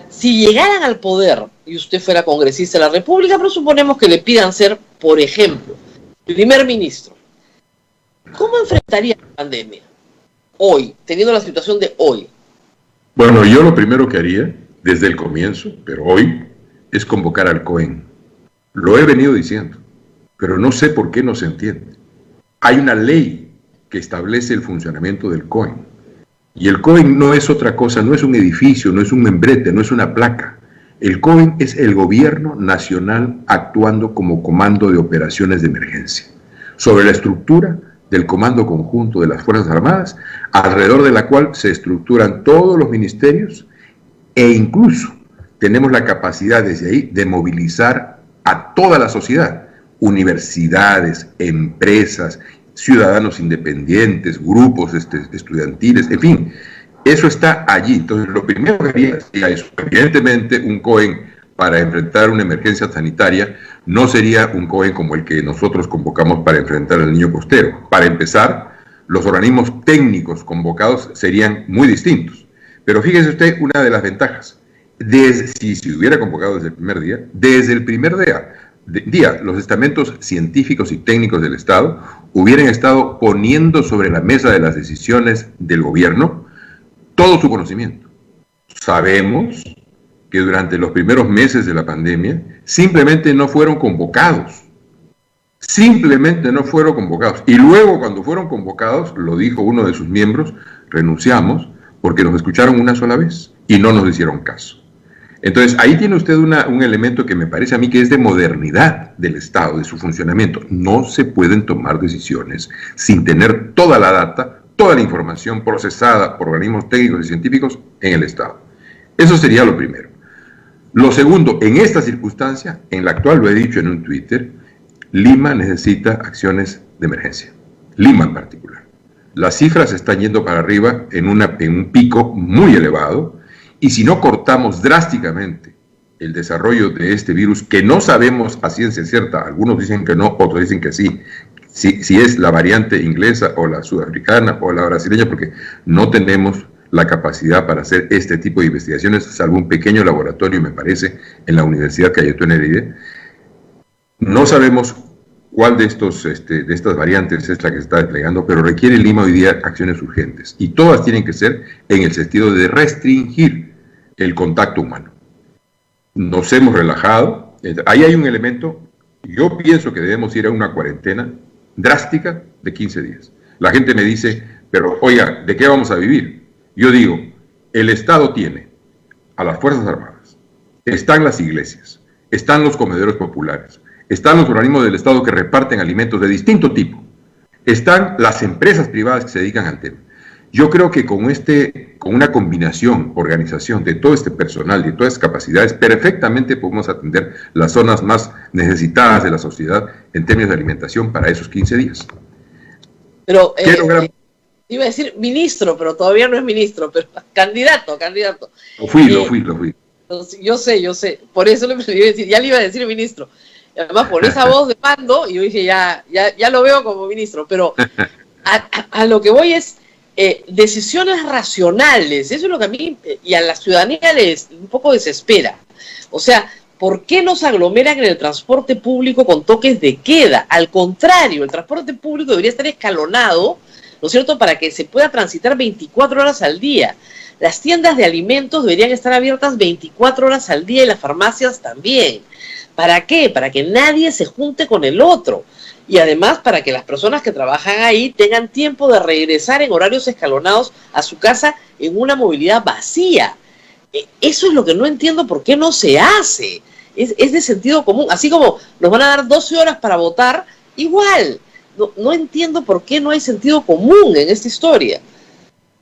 si llegaran al poder y usted fuera congresista de la República, pero suponemos que le pidan ser, por ejemplo, primer ministro, ¿cómo enfrentaría la pandemia hoy, teniendo la situación de hoy? Bueno, yo lo primero que haría, desde el comienzo, pero hoy, es convocar al COEN. Lo he venido diciendo, pero no sé por qué no se entiende. Hay una ley que establece el funcionamiento del COEN. Y el COEN no es otra cosa, no es un edificio, no es un membrete, no es una placa. El COEN es el gobierno nacional actuando como comando de operaciones de emergencia, sobre la estructura del Comando Conjunto de las Fuerzas Armadas, alrededor de la cual se estructuran todos los ministerios e incluso tenemos la capacidad desde ahí de movilizar a toda la sociedad, universidades, empresas, ciudadanos independientes, grupos estudiantiles, en fin, eso está allí. Entonces, lo primero que haría sería eso. Evidentemente, un COEN para enfrentar una emergencia sanitaria no sería un COEN como el que nosotros convocamos para enfrentar al niño costero. Para empezar, los organismos técnicos convocados serían muy distintos. Pero fíjese usted una de las ventajas. Si se hubiera convocado desde el primer día, los estamentos científicos y técnicos del Estado hubieran estado poniendo sobre la mesa de las decisiones del gobierno todo su conocimiento. Sabemos que durante los primeros meses de la pandemia simplemente no fueron convocados. Simplemente no fueron convocados. Y luego cuando fueron convocados, lo dijo uno de sus miembros, renunciamos porque nos escucharon una sola vez y no nos hicieron caso. Entonces, ahí tiene usted un elemento que me parece a mí que es de modernidad del Estado, de su funcionamiento. No se pueden tomar decisiones sin tener toda la data, toda la información procesada por organismos técnicos y científicos en el Estado. Eso sería lo primero. Lo segundo, en esta circunstancia, en la actual lo he dicho en un Twitter, Lima necesita acciones de emergencia. Lima en particular. Las cifras están yendo para arriba en un pico muy elevado. Y si no cortamos drásticamente el desarrollo de este virus, que no sabemos a ciencia cierta, algunos dicen que no, otros dicen que sí, si es la variante inglesa o la sudafricana o la brasileña, porque no tenemos la capacidad para hacer este tipo de investigaciones, salvo un pequeño laboratorio, me parece, en la Universidad Cayetano Heredia. No sabemos cuál de estas variantes es la que se está desplegando, pero requiere Lima hoy día acciones urgentes. Y todas tienen que ser en el sentido de restringir el contacto humano. Nos hemos relajado. Ahí hay un elemento. Yo pienso que debemos ir a una cuarentena drástica de 15 días. La gente me dice, pero oiga, ¿de qué vamos a vivir? Yo digo, el Estado tiene a las Fuerzas Armadas, están las iglesias, están los comedores populares, están los organismos del Estado que reparten alimentos de distinto tipo, están las empresas privadas que se dedican al tema. Yo creo que con una combinación, organización de todo este personal, de todas estas capacidades, perfectamente podemos atender las zonas más necesitadas de la sociedad en términos de alimentación para esos 15 días. Pero iba a decir ministro, pero todavía no es ministro, pero candidato. Lo fui. Yo sé, por eso le iba a decir, ya le iba a decir ministro. Y además, por esa voz de mando, y yo dije, ya lo veo como ministro, pero a lo que voy es decisiones racionales. Eso es lo que a mí y a la ciudadanía les un poco desespera. O sea, ¿por qué no se aglomeran en el transporte público con toques de queda? Al contrario, el transporte público debería estar escalonado, ¿no es cierto?, para que se pueda transitar 24 horas al día. Las tiendas de alimentos deberían estar abiertas 24 horas al día y las farmacias también. ¿Para qué? Para que nadie se junte con el otro. Y además para que las personas que trabajan ahí tengan tiempo de regresar en horarios escalonados a su casa en una movilidad vacía. Eso es lo que no entiendo por qué no se hace. Es de sentido común. Así como nos van a dar 12 horas para votar, igual. No entiendo por qué no hay sentido común en esta historia.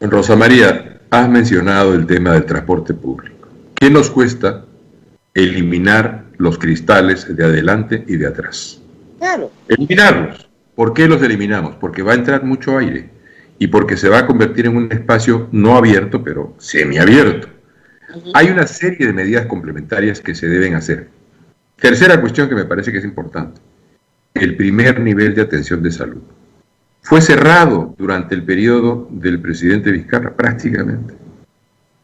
Rosa María, has mencionado el tema del transporte público. ¿Qué nos cuesta eliminar los cristales de adelante y de atrás? Claro. Eliminarlos. ¿Por qué los eliminamos? Porque va a entrar mucho aire y porque se va a convertir en un espacio no abierto, pero semiabierto. Hay una serie de medidas complementarias que se deben hacer. Tercera cuestión que me parece que es importante. El primer nivel de atención de salud. Fue cerrado durante el periodo del presidente Vizcarra, prácticamente.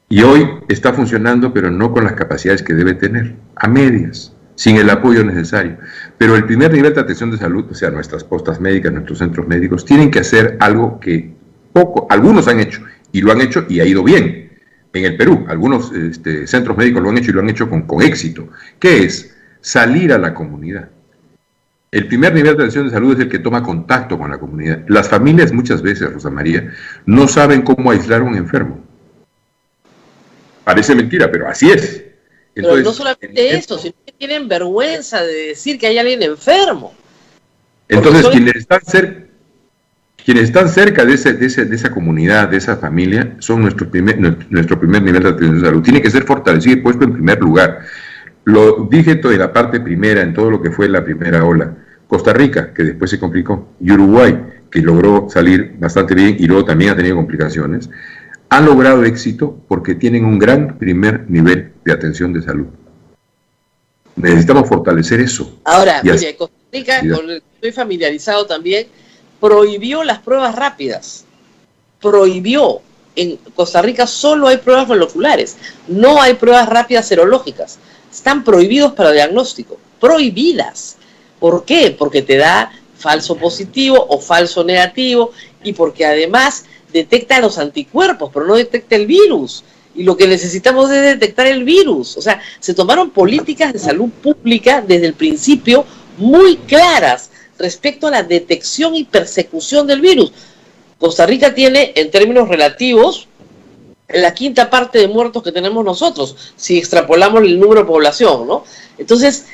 Y hoy está funcionando, pero no con las capacidades que debe tener, a medias, sin el apoyo necesario. Pero el primer nivel de atención de salud, o sea, nuestras postas médicas, nuestros centros médicos, tienen que hacer algo que algunos han hecho, y lo han hecho y ha ido bien. En el Perú, algunos centros médicos lo han hecho y lo han hecho con éxito. ¿Qué es? Salir a la comunidad. El primer nivel de atención de salud es el que toma contacto con la comunidad. Las familias muchas veces, Rosa María, no saben cómo aislar a un enfermo. Parece mentira, pero así es. Entonces, pero no solamente eso, sino que tienen vergüenza de decir que hay alguien enfermo. Entonces, quienes están cerca de esa comunidad, de esa familia, son nuestro primer nivel de atención de salud. Tiene que ser fortalecido y puesto en primer lugar. Lo dije en la parte primera, en todo lo que fue la primera ola. Costa Rica, que después se complicó, y Uruguay, que logró salir bastante bien y luego también ha tenido complicaciones, han logrado éxito porque tienen un gran primer nivel de atención de salud. Necesitamos fortalecer eso. Ahora, mire, Costa Rica, con el que estoy familiarizado también, prohibió las pruebas rápidas. Prohibió. En Costa Rica solo hay pruebas moleculares, no hay pruebas rápidas serológicas. Están prohibidos para diagnóstico. Prohibidas. ¿Por qué? Porque te da falso positivo o falso negativo y porque además detecta los anticuerpos, pero no detecta el virus. Y lo que necesitamos es detectar el virus. O sea, se tomaron políticas de salud pública desde el principio muy claras respecto a la detección y persecución del virus. Costa Rica tiene, en términos relativos, la quinta parte de muertos que tenemos nosotros, si extrapolamos el número de población, ¿no? Entonces,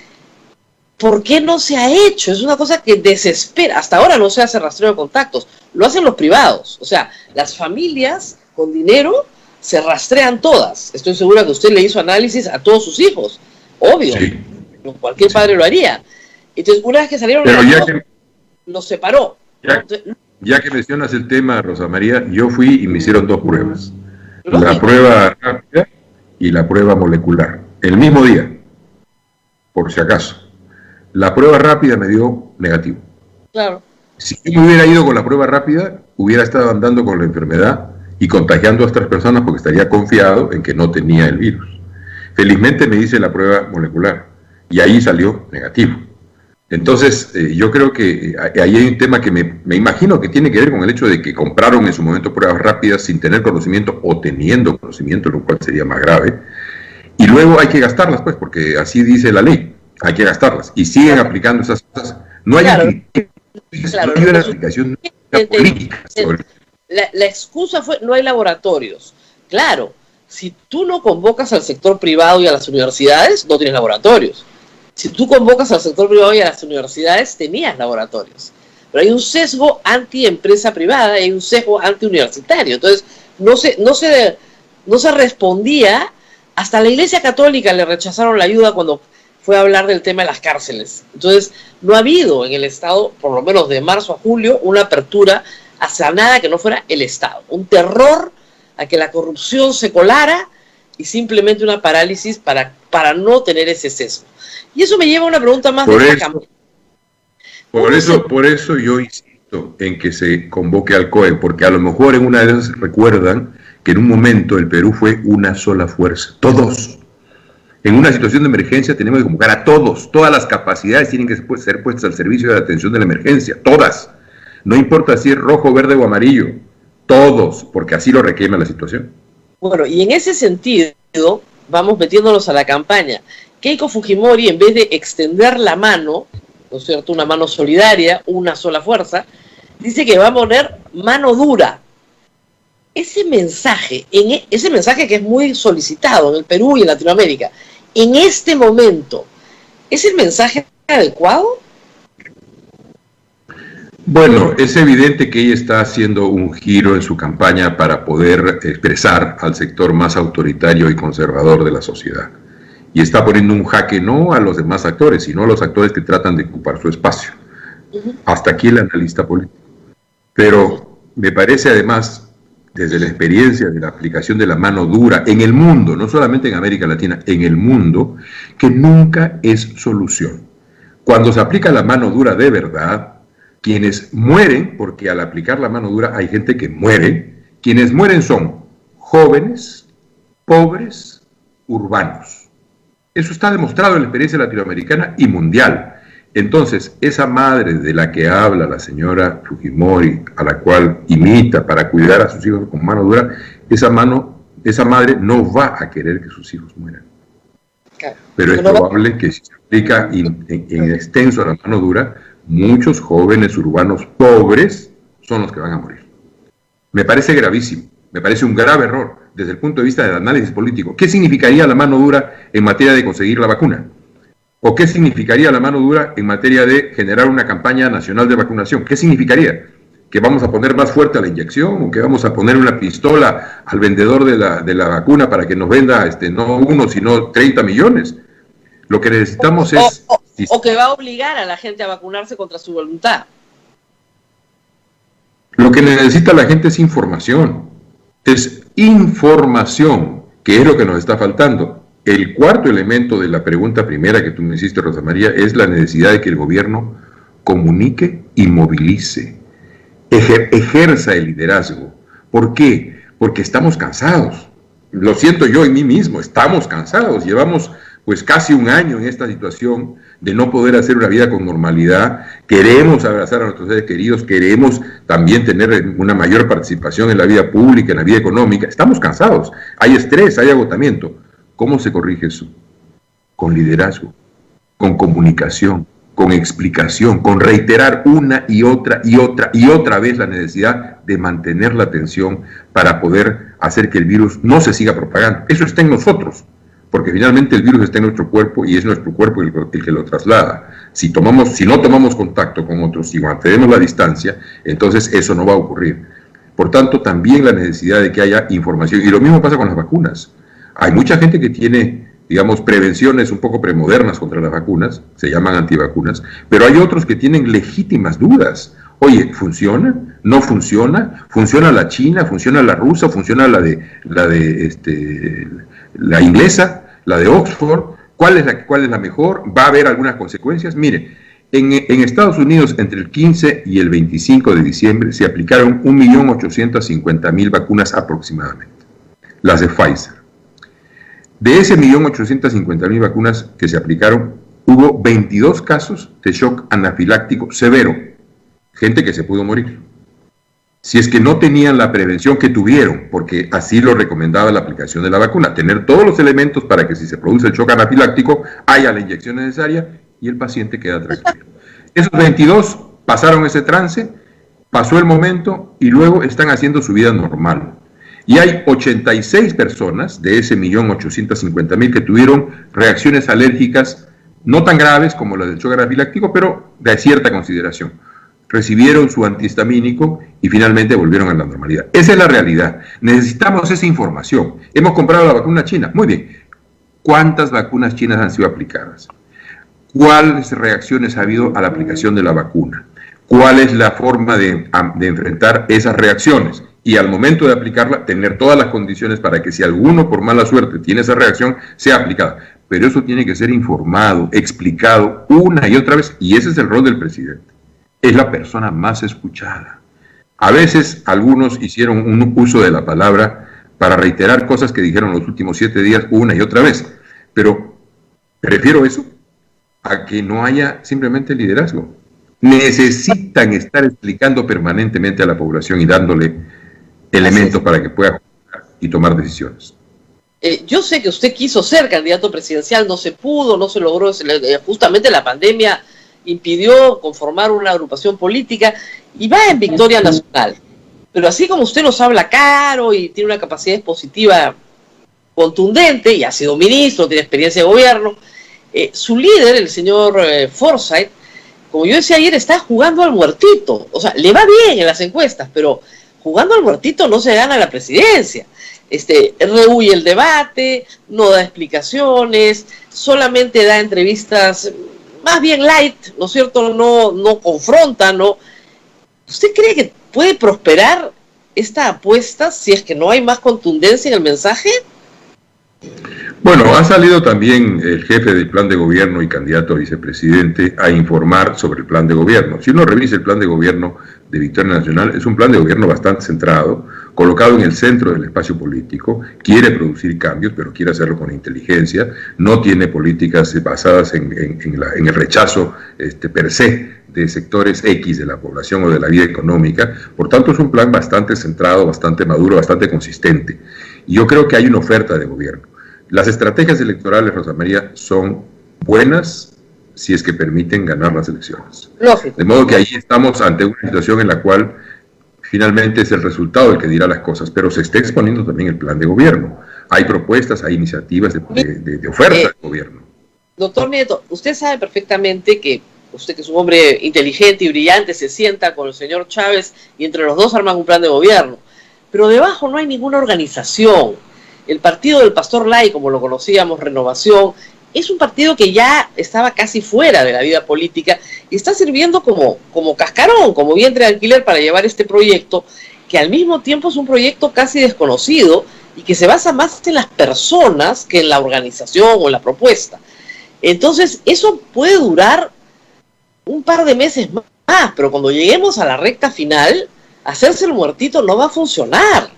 ¿por qué no se ha hecho? Es una cosa que desespera. Hasta ahora no se hace rastreo de contactos. Lo hacen los privados. O sea, las familias con dinero se rastrean todas. Estoy segura que usted le hizo análisis a todos sus hijos. Obvio. Sí. Cualquier padre lo haría. Entonces, una vez que salieron los separó. Ya que mencionas el tema, Rosa María, yo fui y me hicieron 2 pruebas. La prueba rápida y la prueba molecular. El mismo día, por si acaso. La prueba rápida me dio negativo. Claro. Si yo me hubiera ido con la prueba rápida, hubiera estado andando con la enfermedad y contagiando a otras personas porque estaría confiado en que no tenía el virus. Felizmente me hice la prueba molecular y ahí salió negativo. Entonces, yo creo que ahí hay un tema que me imagino que tiene que ver con el hecho de que compraron en su momento pruebas rápidas sin tener conocimiento o teniendo conocimiento, lo cual sería más grave. Y luego hay que gastarlas, pues, porque así dice la ley, hay que gastarlas. Y siguen aplicando esas cosas. No hay, no hay una aplicación política sobre... La excusa fue, no hay laboratorios. Claro, si tú no convocas al sector privado y a las universidades, no tienes laboratorios. Si tú convocas al sector privado y a las universidades, tenías laboratorios. Pero hay un sesgo anti-empresa privada y hay un sesgo anti-universitario. Entonces, no se respondía. Hasta la Iglesia Católica le rechazaron la ayuda cuando fue a hablar del tema de las cárceles. Entonces, no ha habido en el Estado, por lo menos de marzo a julio, una apertura hacia nada que no fuera el Estado. Un terror a que la corrupción se colara y simplemente una parálisis para no tener ese sesgo. Y eso me lleva a una pregunta más de esta campaña. Por eso yo insisto en que se convoque al COE, porque a lo mejor en una de esas recuerdan que en un momento el Perú fue una sola fuerza, todos. En una situación de emergencia tenemos que convocar a todos, todas las capacidades tienen que ser puestas al servicio de la atención de la emergencia, todas. No importa si es rojo, verde o amarillo, todos, porque así lo requiere la situación. Bueno, y en ese sentido, vamos metiéndonos a la campaña. Keiko Fujimori, en vez de extender la mano, ¿no es cierto?, una mano solidaria, una sola fuerza, dice que va a poner mano dura. Ese mensaje que es muy solicitado en el Perú y en Latinoamérica, en este momento, ¿es el mensaje adecuado? Bueno, es evidente que ella está haciendo un giro en su campaña para poder expresar al sector más autoritario y conservador de la sociedad. Y está poniendo un jaque no a los demás actores, sino a los actores que tratan de ocupar su espacio. Hasta aquí el analista político. Pero me parece además, desde la experiencia de la aplicación de la mano dura en el mundo, no solamente en América Latina, en el mundo, que nunca es solución. Cuando se aplica la mano dura de verdad, quienes mueren, porque al aplicar la mano dura hay gente que muere, quienes mueren son jóvenes, pobres, urbanos. Eso está demostrado en la experiencia latinoamericana y mundial. Entonces, esa madre de la que habla la señora Fujimori, a la cual imita para cuidar a sus hijos con mano dura, esa madre no va a querer que sus hijos mueran. Pero es probable que si se aplica en extenso a la mano dura, muchos jóvenes urbanos pobres son los que van a morir. Me parece gravísimo, me parece un grave error desde el punto de vista del análisis político. ¿Qué significaría la mano dura en materia de conseguir la vacuna? ¿O qué significaría la mano dura en materia de generar una campaña nacional de vacunación? ¿Qué significaría? ¿Que vamos a poner más fuerte la inyección? ¿O que vamos a poner una pistola al vendedor de la vacuna para que nos venda no 1, sino 30 millones? Lo que necesitamos es... O que va a obligar a la gente a vacunarse contra su voluntad. Lo que necesita la gente es información. Es información, que es lo que nos está faltando. El cuarto elemento de la pregunta primera que tú me hiciste, Rosa María, es la necesidad de que el gobierno comunique y movilice, ejerza el liderazgo. ¿Por qué? Porque estamos cansados. Lo siento yo en mí mismo, estamos cansados. Llevamos pues casi un año en esta situación de no poder hacer una vida con normalidad. Queremos abrazar a nuestros seres queridos, queremos también tener una mayor participación en la vida pública, en la vida económica. Estamos cansados, hay estrés, hay agotamiento. ¿Cómo se corrige eso? Con liderazgo, con comunicación, con explicación, con reiterar una y otra vez la necesidad de mantener la atención para poder hacer que el virus no se siga propagando. Eso está en nosotros, porque finalmente el virus está en nuestro cuerpo y es nuestro cuerpo el que lo traslada. Si no tomamos contacto con otros y mantenemos la distancia, entonces eso no va a ocurrir. Por tanto, también la necesidad de que haya información. Y lo mismo pasa con las vacunas. Hay mucha gente que tiene, digamos, prevenciones un poco premodernas contra las vacunas, se llaman antivacunas, pero hay otros que tienen legítimas dudas. Oye, ¿funciona? ¿No funciona? ¿Funciona la china? ¿Funciona la rusa? ¿Funciona la inglesa? ¿La de Oxford? ¿Cuál es la mejor? ¿Va a haber algunas consecuencias? Mire, en Estados Unidos, entre el 15 y el 25 de diciembre, se aplicaron 1.850.000 vacunas aproximadamente, las de Pfizer. De ese 1.850.000 vacunas que se aplicaron, hubo 22 casos de shock anafiláctico severo, gente que se pudo morir. Si es que no tenían la prevención que tuvieron, porque así lo recomendaba la aplicación de la vacuna, tener todos los elementos para que si se produce el shock anafiláctico haya la inyección necesaria y el paciente queda tranquilo. Esos 22 pasaron ese trance, pasó el momento y luego están haciendo su vida normal. Y hay 86 personas de ese 1.850.000 que tuvieron reacciones alérgicas no tan graves como las del shock anafiláctico, pero de cierta consideración. Recibieron su antihistamínico y finalmente volvieron a la normalidad. Esa es la realidad. Necesitamos esa información. Hemos comprado la vacuna china. Muy bien. ¿Cuántas vacunas chinas han sido aplicadas? ¿Cuáles reacciones ha habido a la aplicación de la vacuna? ¿Cuál es la forma de enfrentar esas reacciones? Y al momento de aplicarla, tener todas las condiciones para que si alguno por mala suerte tiene esa reacción, sea aplicada. Pero eso tiene que ser informado, explicado una y otra vez, y ese es el rol del presidente. Es la persona más escuchada. A veces algunos hicieron un uso de la palabra para reiterar cosas que dijeron los últimos 7 días una y otra vez, pero prefiero eso a que no haya simplemente liderazgo. Necesitan estar explicando permanentemente a la población y dándole elementos para que pueda jugar y tomar decisiones. Yo sé que usted quiso ser candidato presidencial, no se pudo, no se logró, justamente la pandemia impidió conformar una agrupación política y va en victoria nacional. Pero así como usted nos habla claro y tiene una capacidad expositiva contundente y ha sido ministro, tiene experiencia de gobierno, su líder, el señor Forsyth, como yo decía ayer, está jugando al muertito. O sea, le va bien en las encuestas, pero jugando al muertito no se gana la presidencia. Rehuye el debate, no da explicaciones, solamente da entrevistas más bien light, ¿no es cierto? No confronta, ¿no? ¿Usted cree que puede prosperar esta apuesta si es que no hay más contundencia en el mensaje? Bueno, ha salido también el jefe del plan de gobierno y candidato a vicepresidente a informar sobre el plan de gobierno. Si uno revisa el plan de gobierno de Victoria Nacional, es un plan de gobierno bastante centrado, colocado en el centro del espacio político, quiere producir cambios, pero quiere hacerlo con inteligencia, no tiene políticas basadas en el rechazo per se de sectores X de la población o de la vida económica. Por tanto, es un plan bastante centrado, bastante maduro, bastante consistente. Y yo creo que hay una oferta de gobierno. Las estrategias electorales, Rosa María, son buenas si es que permiten ganar las elecciones. Lógico. De modo que ahí estamos ante una situación en la cual finalmente es el resultado el que dirá las cosas, pero se está exponiendo también el plan de gobierno. Hay propuestas, hay iniciativas de oferta de gobierno. Doctor Nieto, usted sabe perfectamente que usted, que es un hombre inteligente y brillante, se sienta con el señor Chávez y entre los dos arman un plan de gobierno. Pero debajo no hay ninguna organización. El partido del Pastor Lai, como lo conocíamos, Renovación, es un partido que ya estaba casi fuera de la vida política y está sirviendo como cascarón, como vientre de alquiler para llevar este proyecto, que al mismo tiempo es un proyecto casi desconocido y que se basa más en las personas que en la organización o en la propuesta. Entonces, eso puede durar un par de meses más, pero cuando lleguemos a la recta final, hacerse el muertito no va a funcionar.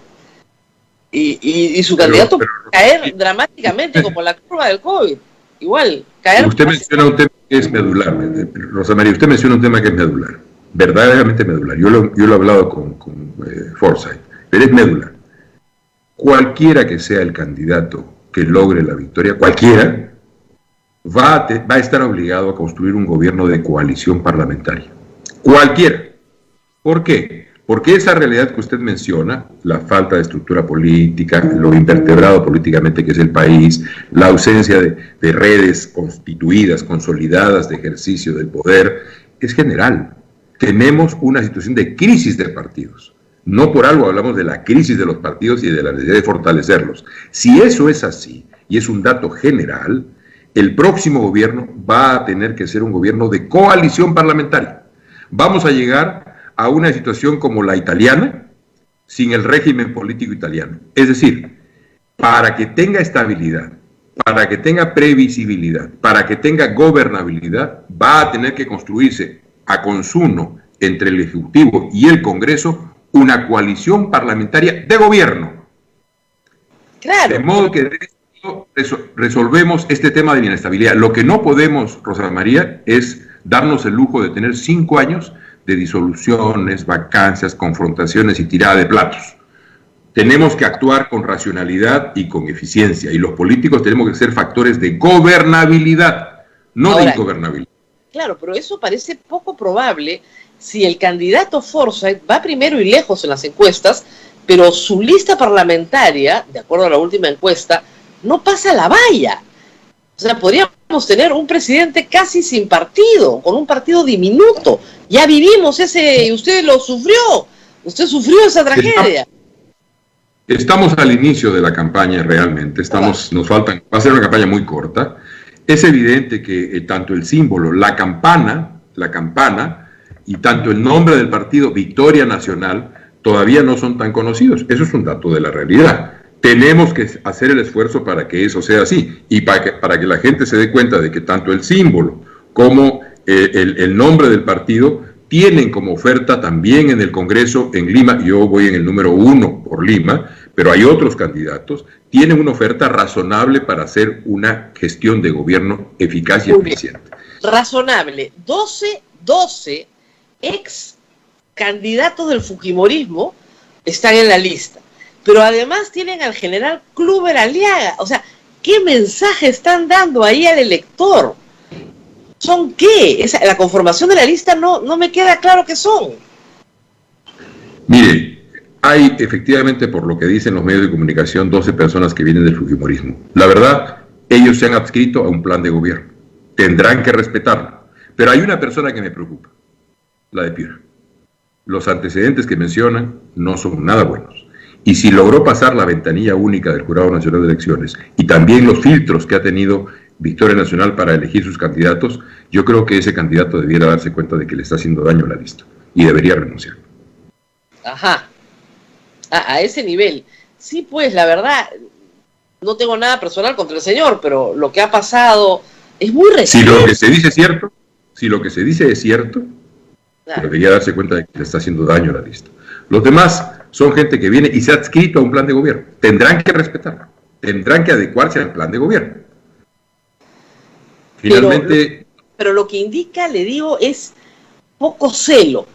Y su candidato puede caer dramáticamente como la curva del COVID. Igual, caer... Usted menciona un tema que es medular, Rosa María, usted menciona un tema que es medular, verdaderamente medular. Yo lo he hablado con Forsyth, pero es medular. Cualquiera que sea el candidato que logre la victoria, cualquiera, va a estar obligado a construir un gobierno de coalición parlamentaria. Cualquiera. ¿Por qué? Porque esa realidad que usted menciona, la falta de estructura política, lo invertebrado políticamente que es el país, la ausencia de redes constituidas, consolidadas de ejercicio del poder, es general. Tenemos una situación de crisis de partidos. No por algo hablamos de la crisis de los partidos y de la necesidad de fortalecerlos. Si eso es así, y es un dato general, el próximo gobierno va a tener que ser un gobierno de coalición parlamentaria. Vamos a llegar a una situación como la italiana, sin el régimen político italiano. Es decir, para que tenga estabilidad, para que tenga previsibilidad, para que tenga gobernabilidad, va a tener que construirse a consumo entre el Ejecutivo y el Congreso una coalición parlamentaria de gobierno. Claro. De modo que de esto resolvemos este tema de la inestabilidad. Lo que no podemos, Rosa María, es darnos el lujo de tener 5 años de disoluciones, vacancias, confrontaciones y tirada de platos. Tenemos que actuar con racionalidad y con eficiencia, y los políticos tenemos que ser factores de gobernabilidad, no de ingobernabilidad. Claro, pero eso parece poco probable si el candidato Forsyth va primero y lejos en las encuestas, pero su lista parlamentaria, de acuerdo a la última encuesta, no pasa la valla. O sea, podríamos tener un presidente casi sin partido, con un partido diminuto. Ya vivimos ese, usted lo sufrió, usted sufrió esa tragedia. Estamos al inicio de la campaña realmente, nos faltan, va a ser una campaña muy corta. Es evidente que tanto el símbolo, la campana y tanto el nombre del partido Victoria Nacional todavía no son tan conocidos. Eso es un dato de la realidad. Tenemos que hacer el esfuerzo para que eso sea así y para que la gente se dé cuenta de que tanto el símbolo como el nombre del partido tienen como oferta también en el Congreso en Lima. Yo voy en el número 1 por Lima, pero hay otros candidatos, tienen una oferta razonable para hacer una gestión de gobierno eficaz y eficiente. Razonable. 12 ex candidatos del fujimorismo están en la lista, pero además tienen al general Kluber Aliaga. O sea, ¿qué mensaje están dando ahí al elector? ¿Son qué? La conformación de la lista no me queda claro qué son. Mire, hay efectivamente, por lo que dicen los medios de comunicación, 12 personas que vienen del fujimorismo. La verdad, ellos se han adscrito a un plan de gobierno. Tendrán que respetarlo. Pero hay una persona que me preocupa, la de Piura. Los antecedentes que mencionan no son nada buenos. Y si logró pasar la ventanilla única del Jurado Nacional de Elecciones y también los filtros que ha tenido Victoria Nacional para elegir sus candidatos, yo creo que ese candidato debiera darse cuenta de que le está haciendo daño a la lista y debería renunciar. Ajá. A ese nivel. Sí, pues, la verdad, no tengo nada personal contra el señor, pero lo que ha pasado es muy reciente. Si lo que se dice es cierto, claro, debería darse cuenta de que le está haciendo daño a la lista. Los demás son gente que viene y se ha adscrito a un plan de gobierno. Tendrán que respetarlo. Tendrán que adecuarse al plan de gobierno. Finalmente... Pero lo que indica, le digo, es poco celo,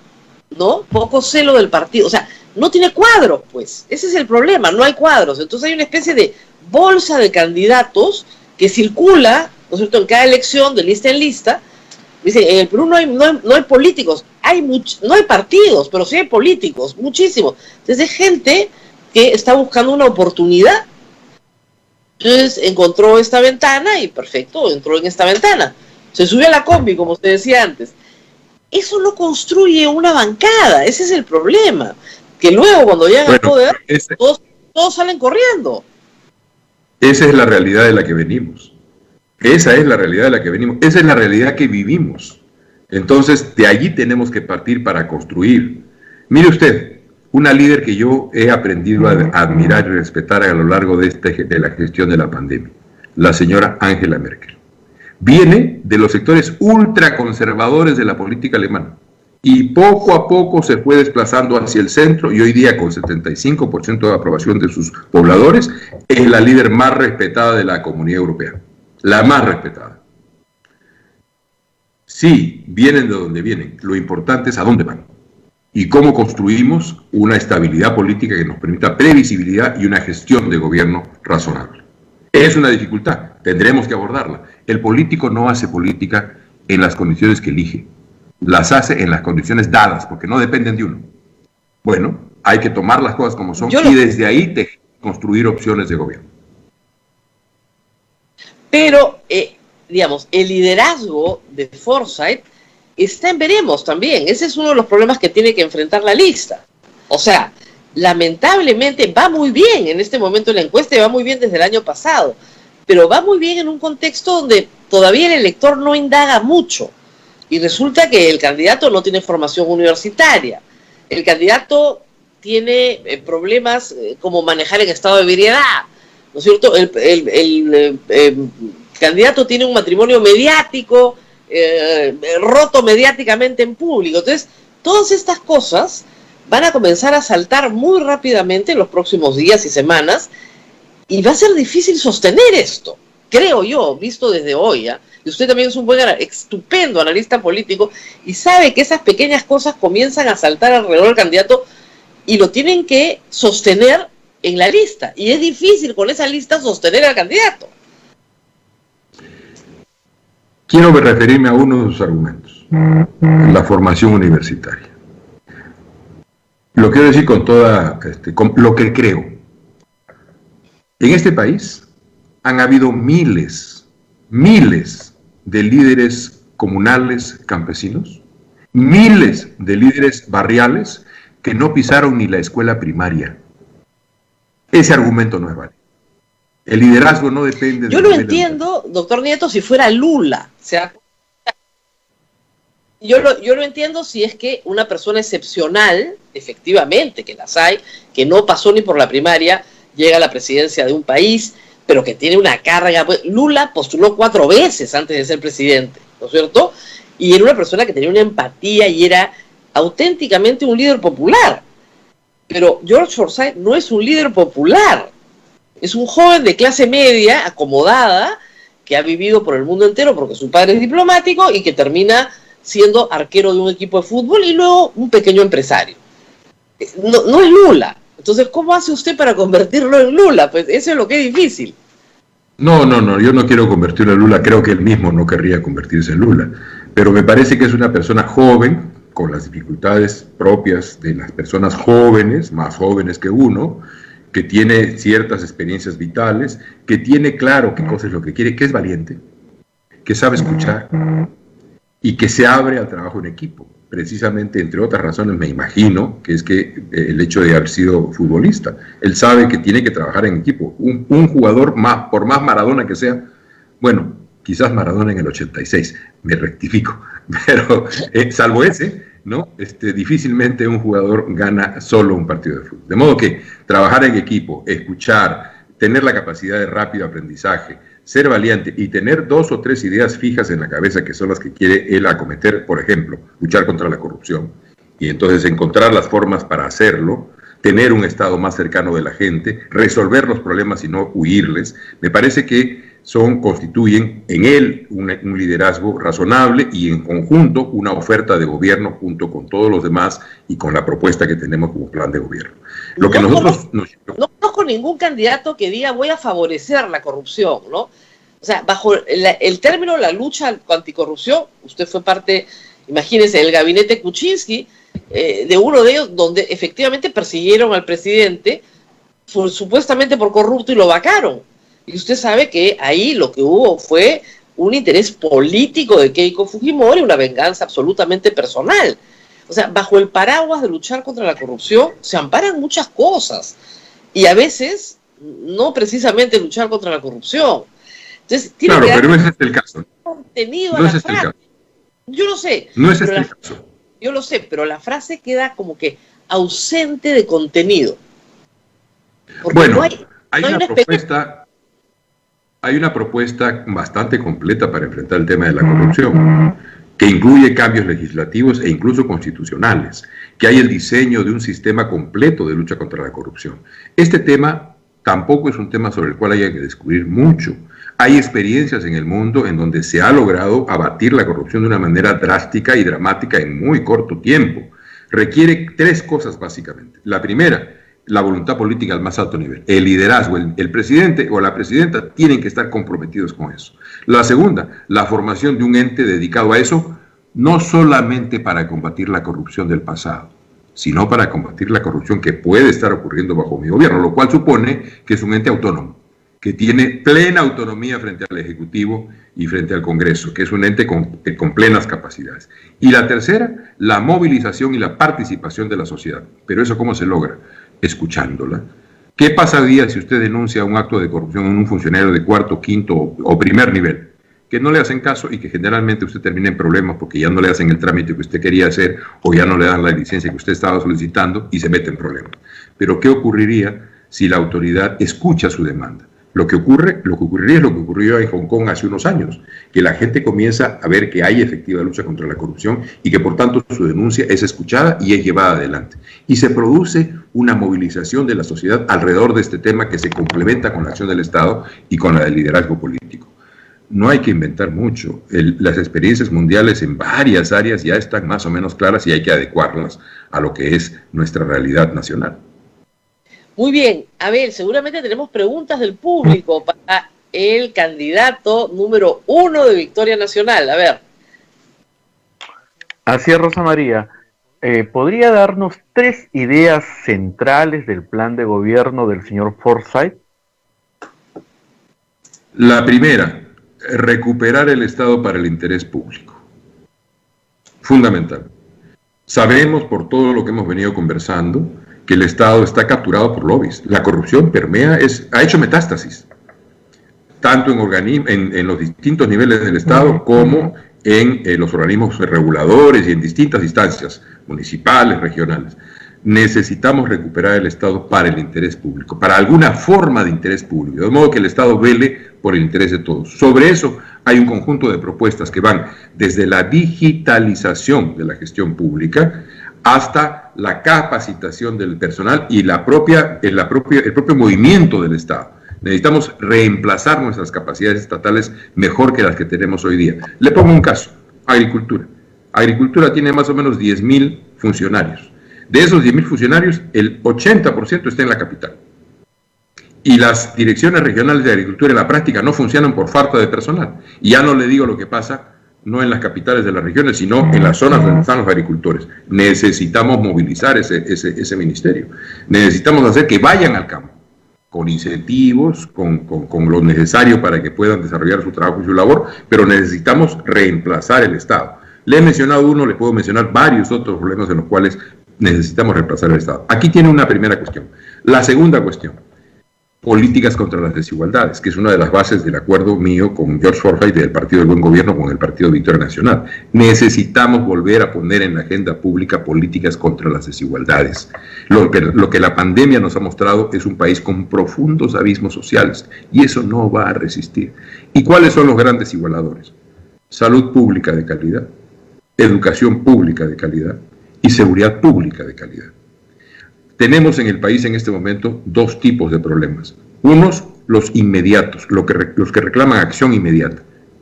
¿no? Poco celo del partido. O sea, no tiene cuadros, pues. Ese es el problema, no hay cuadros. Entonces hay una especie de bolsa de candidatos que circula, ¿no es cierto?, en cada elección, de lista en lista. Dice, en el Perú no hay políticos, no hay partidos, pero sí hay políticos, muchísimos. Entonces hay gente que está buscando una oportunidad. Entonces encontró esta ventana y perfecto, entró en esta ventana. Se subió a la combi, como usted decía antes. Eso no construye una bancada, ese es el problema. Que luego cuando llegan al poder, todos salen corriendo. Esa es la realidad de la que venimos. Esa es la realidad de la que venimos. Esa es la realidad que vivimos. Entonces, de allí tenemos que partir para construir. Mire usted, una líder que yo he aprendido a admirar y respetar a lo largo de la gestión de la pandemia, la señora Angela Merkel. Viene de los sectores ultraconservadores de la política alemana y poco a poco se fue desplazando hacia el centro y hoy día con 75% de aprobación de sus pobladores es la líder más respetada de la Comunidad Europea, la más respetada. Sí, vienen de donde vienen, lo importante es a dónde van y cómo construimos una estabilidad política que nos permita previsibilidad y una gestión de gobierno razonable. Es una dificultad, tendremos que abordarla. El político no hace política en las condiciones que elige, las hace en las condiciones dadas, porque no dependen de uno. Bueno, hay que tomar las cosas como son y desde ahí construir opciones de gobierno. Pero, digamos, el liderazgo de Forsyth está en veremos también. Ese es uno de los problemas que tiene que enfrentar la lista. O sea, lamentablemente va muy bien en este momento en la encuesta y va muy bien desde el año pasado, pero va muy bien en un contexto donde todavía el elector no indaga mucho y resulta que el candidato no tiene formación universitaria, el candidato tiene problemas como manejar en estado de ebriedad, ¿no es cierto? El candidato tiene un matrimonio mediático, roto mediáticamente en público. Entonces, todas estas cosas van a comenzar a saltar muy rápidamente en los próximos días y semanas Y va a ser difícil sostener esto, creo yo, visto desde hoy, ¿eh? Y usted también es un estupendo analista político y sabe que esas pequeñas cosas comienzan a saltar alrededor del candidato y lo tienen que sostener en la lista. Y es difícil con esa lista sostener al candidato. Quiero referirme a uno de sus argumentos, la formación universitaria. Lo quiero decir con con lo que creo. En este país han habido miles de líderes comunales campesinos, miles de líderes barriales que no pisaron ni la escuela primaria. Ese argumento no es válido. El liderazgo no depende de... Yo lo entiendo, doctor Nieto, si fuera Lula. O sea, yo lo entiendo si es que una persona excepcional, efectivamente, que las hay, que no pasó ni por la primaria, llega a la presidencia de un país, pero que tiene una carga. Lula postuló 4 veces antes de ser presidente, ¿no es cierto? Y era una persona que tenía una empatía y era auténticamente un líder popular. Pero George Forsyth no es un líder popular. Es un joven de clase media, acomodada, que ha vivido por el mundo entero porque su padre es diplomático y que termina siendo arquero de un equipo de fútbol y luego un pequeño empresario. No es Lula. Entonces, ¿cómo hace usted para convertirlo en Lula? Pues eso es lo que es difícil. No, yo no quiero convertirlo en Lula, creo que él mismo no querría convertirse en Lula, pero me parece que es una persona joven, con las dificultades propias de las personas jóvenes, más jóvenes que uno, que tiene ciertas experiencias vitales, que tiene claro qué cosa es lo que quiere, que es valiente, que sabe escuchar y que se abre al trabajo en equipo. Precisamente, entre otras razones, me imagino que es que el hecho de haber sido futbolista, él sabe que tiene que trabajar en equipo. Un jugador, por más Maradona que sea, bueno, quizás Maradona en el 86, me rectifico, pero salvo ese, ¿no? Difícilmente un jugador gana solo un partido de fútbol. De modo que trabajar en equipo, escuchar, tener la capacidad de rápido aprendizaje, ser valiente y tener 2 o 3 ideas fijas en la cabeza que son las que quiere él acometer, por ejemplo, luchar contra la corrupción, y entonces encontrar las formas para hacerlo, tener un Estado más cercano de la gente, resolver los problemas y no huirles, me parece que constituyen en él un liderazgo razonable y en conjunto una oferta de gobierno junto con todos los demás y con la propuesta que tenemos como plan de gobierno. Lo que nosotros... No conozco ningún candidato que diga voy a favorecer la corrupción, ¿no? O sea, bajo el término la lucha anticorrupción, usted fue parte, imagínense, del gabinete Kuczynski, de uno de ellos donde efectivamente persiguieron al presidente supuestamente por corrupto y lo vacaron. Y usted sabe que ahí lo que hubo fue un interés político de Keiko Fujimori, una venganza absolutamente personal. O sea, bajo el paraguas de luchar contra la corrupción se amparan muchas cosas. Y a veces, no precisamente luchar contra la corrupción. Entonces, tiene claro, que pero ese es el caso. Contenido no a es la este el frase. caso. Yo lo sé. No es este el caso. Yo lo sé, pero la frase queda como que ausente de contenido. Porque bueno, hay una propuesta bastante completa para enfrentar el tema de la corrupción, que incluye cambios legislativos e incluso constitucionales, que hay el diseño de un sistema completo de lucha contra la corrupción. Este tema tampoco es un tema sobre el cual haya que descubrir mucho. Hay experiencias en el mundo en donde se ha logrado abatir la corrupción de una manera drástica y dramática en muy corto tiempo. Requiere 3 cosas básicamente. La primera, la voluntad política al más alto nivel. El liderazgo, el presidente o la presidenta tienen que estar comprometidos con eso. La segunda, la formación de un ente dedicado a eso, no solamente para combatir la corrupción del pasado, sino para combatir la corrupción que puede estar ocurriendo bajo mi gobierno, lo cual supone que es un ente autónomo, que tiene plena autonomía frente al Ejecutivo y frente al Congreso, que es un ente con plenas capacidades. Y la tercera, la movilización y la participación de la sociedad. ¿Pero eso cómo se logra? Escuchándola. ¿Qué pasaría si usted denuncia un acto de corrupción en un funcionario de 4º, 5º o primer nivel? Que no le hacen caso y que generalmente usted termina en problemas porque ya no le hacen el trámite que usted quería hacer o ya no le dan la licencia que usted estaba solicitando y se mete en problemas. Pero ¿qué ocurriría si la autoridad escucha su demanda? Lo que ocurriría es lo que ocurrió en Hong Kong hace unos años, que la gente comienza a ver que hay efectiva lucha contra la corrupción y que por tanto su denuncia es escuchada y es llevada adelante. Y se produce una movilización de la sociedad alrededor de este tema que se complementa con la acción del Estado y con la del liderazgo político. No hay que inventar mucho. Las experiencias mundiales en varias áreas ya están más o menos claras y hay que adecuarlas a lo que es nuestra realidad nacional. Muy bien, Abel, seguramente tenemos preguntas del público para el candidato número 1 de Victoria Nacional. A ver. Así es, Rosa María. ¿Podría darnos 3 ideas centrales del plan de gobierno del señor Forsyth? La primera, recuperar el Estado para el interés público. Fundamental. Sabemos por todo lo que hemos venido conversando que el Estado está capturado por lobbies. La corrupción permea, ha hecho metástasis, tanto en los distintos niveles del Estado como en los organismos reguladores y en distintas instancias, municipales, regionales. Necesitamos recuperar el Estado para el interés público, para alguna forma de interés público, de modo que el Estado vele por el interés de todos. Sobre eso hay un conjunto de propuestas que van desde la digitalización de la gestión pública hasta la capacitación del personal y el propio movimiento del Estado. Necesitamos reemplazar nuestras capacidades estatales mejor que las que tenemos hoy día. Le pongo un caso, agricultura. Agricultura tiene más o menos 10.000 funcionarios. De esos 10.000 funcionarios, el 80% está en la capital. Y las direcciones regionales de agricultura en la práctica no funcionan por falta de personal. Y ya no le digo lo que pasa no en las capitales de las regiones, sino en las zonas donde están los agricultores. Necesitamos movilizar ese ministerio. Necesitamos hacer que vayan al campo, con incentivos, con lo necesario para que puedan desarrollar su trabajo y su labor, pero necesitamos reemplazar el Estado. Le he mencionado uno, le puedo mencionar varios otros problemas en los cuales necesitamos reemplazar el Estado. Aquí tiene una primera cuestión. La segunda cuestión, políticas contra las desigualdades, que es una de las bases del acuerdo mío con George Forsyth del Partido del Buen Gobierno con el Partido Victoria Nacional. Necesitamos volver a poner en la agenda pública políticas contra las desigualdades. Lo que la pandemia nos ha mostrado es un país con profundos abismos sociales y eso no va a resistir. ¿Y cuáles son los grandes igualadores? Salud pública de calidad, educación pública de calidad y seguridad pública de calidad. Tenemos en el país en este momento 2 tipos de problemas. Unos, los inmediatos, los que reclaman acción inmediata.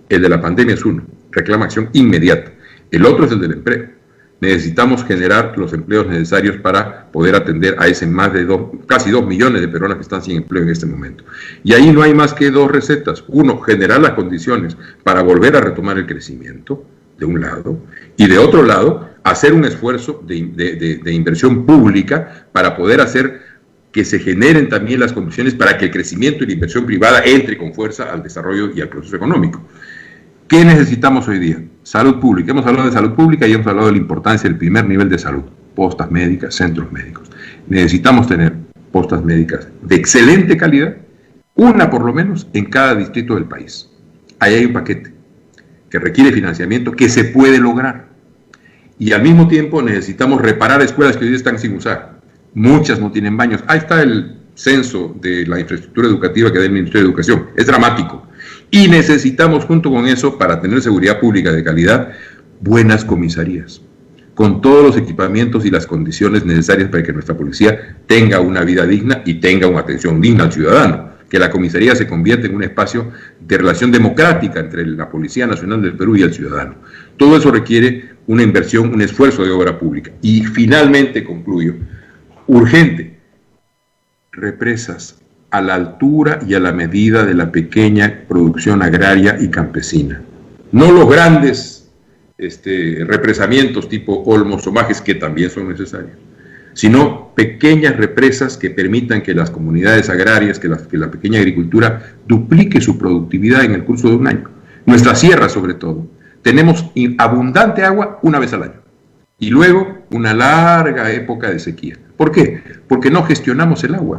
El de la pandemia es uno, reclama acción inmediata. El otro es el del empleo. Necesitamos generar los empleos necesarios para poder atender a ese casi 2 millones de personas que están sin empleo en este momento. Y ahí no hay más que 2 recetas. Uno, generar las condiciones para volver a retomar el crecimiento, de un lado, y de otro lado, hacer un esfuerzo de inversión pública para poder hacer que se generen también las condiciones para que el crecimiento y la inversión privada entre con fuerza al desarrollo y al proceso económico. ¿Qué necesitamos hoy día? Salud pública. Hemos hablado de salud pública y hemos hablado de la importancia del primer nivel de salud, postas médicas, centros médicos. Necesitamos tener postas médicas de excelente calidad, una por lo menos en cada distrito del país. Ahí hay un paquete que requiere financiamiento que se puede lograr. Y al mismo tiempo necesitamos reparar escuelas que hoy día están sin usar. Muchas no tienen baños. Ahí está el censo de la infraestructura educativa que da el Ministerio de Educación. Es dramático. Y necesitamos, junto con eso, para tener seguridad pública de calidad, buenas comisarías, con todos los equipamientos y las condiciones necesarias para que nuestra policía tenga una vida digna y tenga una atención digna al ciudadano. Que la comisaría se convierta en un espacio de relación democrática entre la Policía Nacional del Perú y el ciudadano. Todo eso requiere una inversión, un esfuerzo de obra pública. Y finalmente, concluyo, urgente, represas a la altura y a la medida de la pequeña producción agraria y campesina. No los grandes represamientos tipo Olmos o Majes, que también son necesarios, sino pequeñas represas que permitan que las comunidades agrarias, que la pequeña agricultura duplique su productividad en el curso de un año. Nuestra sierra, sobre todo, tenemos abundante agua una vez al año y luego una larga época de sequía. ¿Por qué? Porque no gestionamos el agua.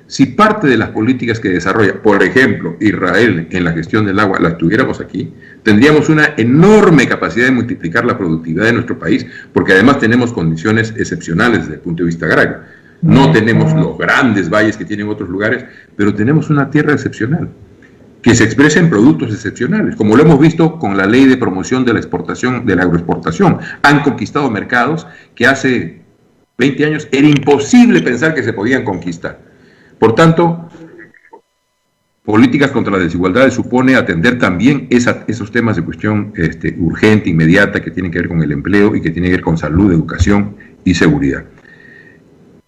Si parte de las políticas que desarrolla, por ejemplo, Israel en la gestión del agua, las tuviéramos aquí, tendríamos una enorme capacidad de multiplicar la productividad de nuestro país, porque además tenemos condiciones excepcionales desde el punto de vista agrario. no tenemos los grandes valles que tienen otros lugares, pero tenemos una tierra excepcional, que se expresa en productos excepcionales, como lo hemos visto con la ley de promoción de la exportación, de la agroexportación. Han conquistado mercados que hace 20 años era imposible pensar que se podían conquistar. Por tanto, políticas contra las desigualdades supone atender también esos temas de cuestión urgente, inmediata, que tienen que ver con el empleo y que tienen que ver con salud, educación y seguridad.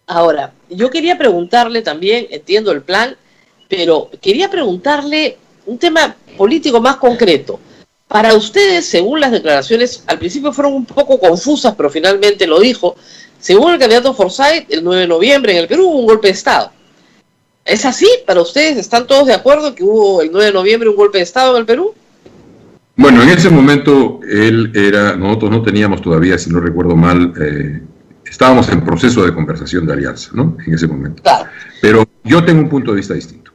Ahora, yo quería preguntarle también, entiendo el plan, pero quería preguntarle un tema político más concreto. Para ustedes, según las declaraciones, al principio fueron un poco confusas, pero finalmente lo dijo, según el candidato Forsyth, el 9 de noviembre en el Perú hubo un golpe de Estado. ¿Es así? ¿Para ustedes están todos de acuerdo que hubo el 9 de noviembre un golpe de Estado en el Perú? Bueno, en ese momento nosotros no teníamos todavía, si no recuerdo mal, estábamos en proceso de conversación de alianza, ¿no? En ese momento. Claro. Pero yo tengo un punto de vista distinto.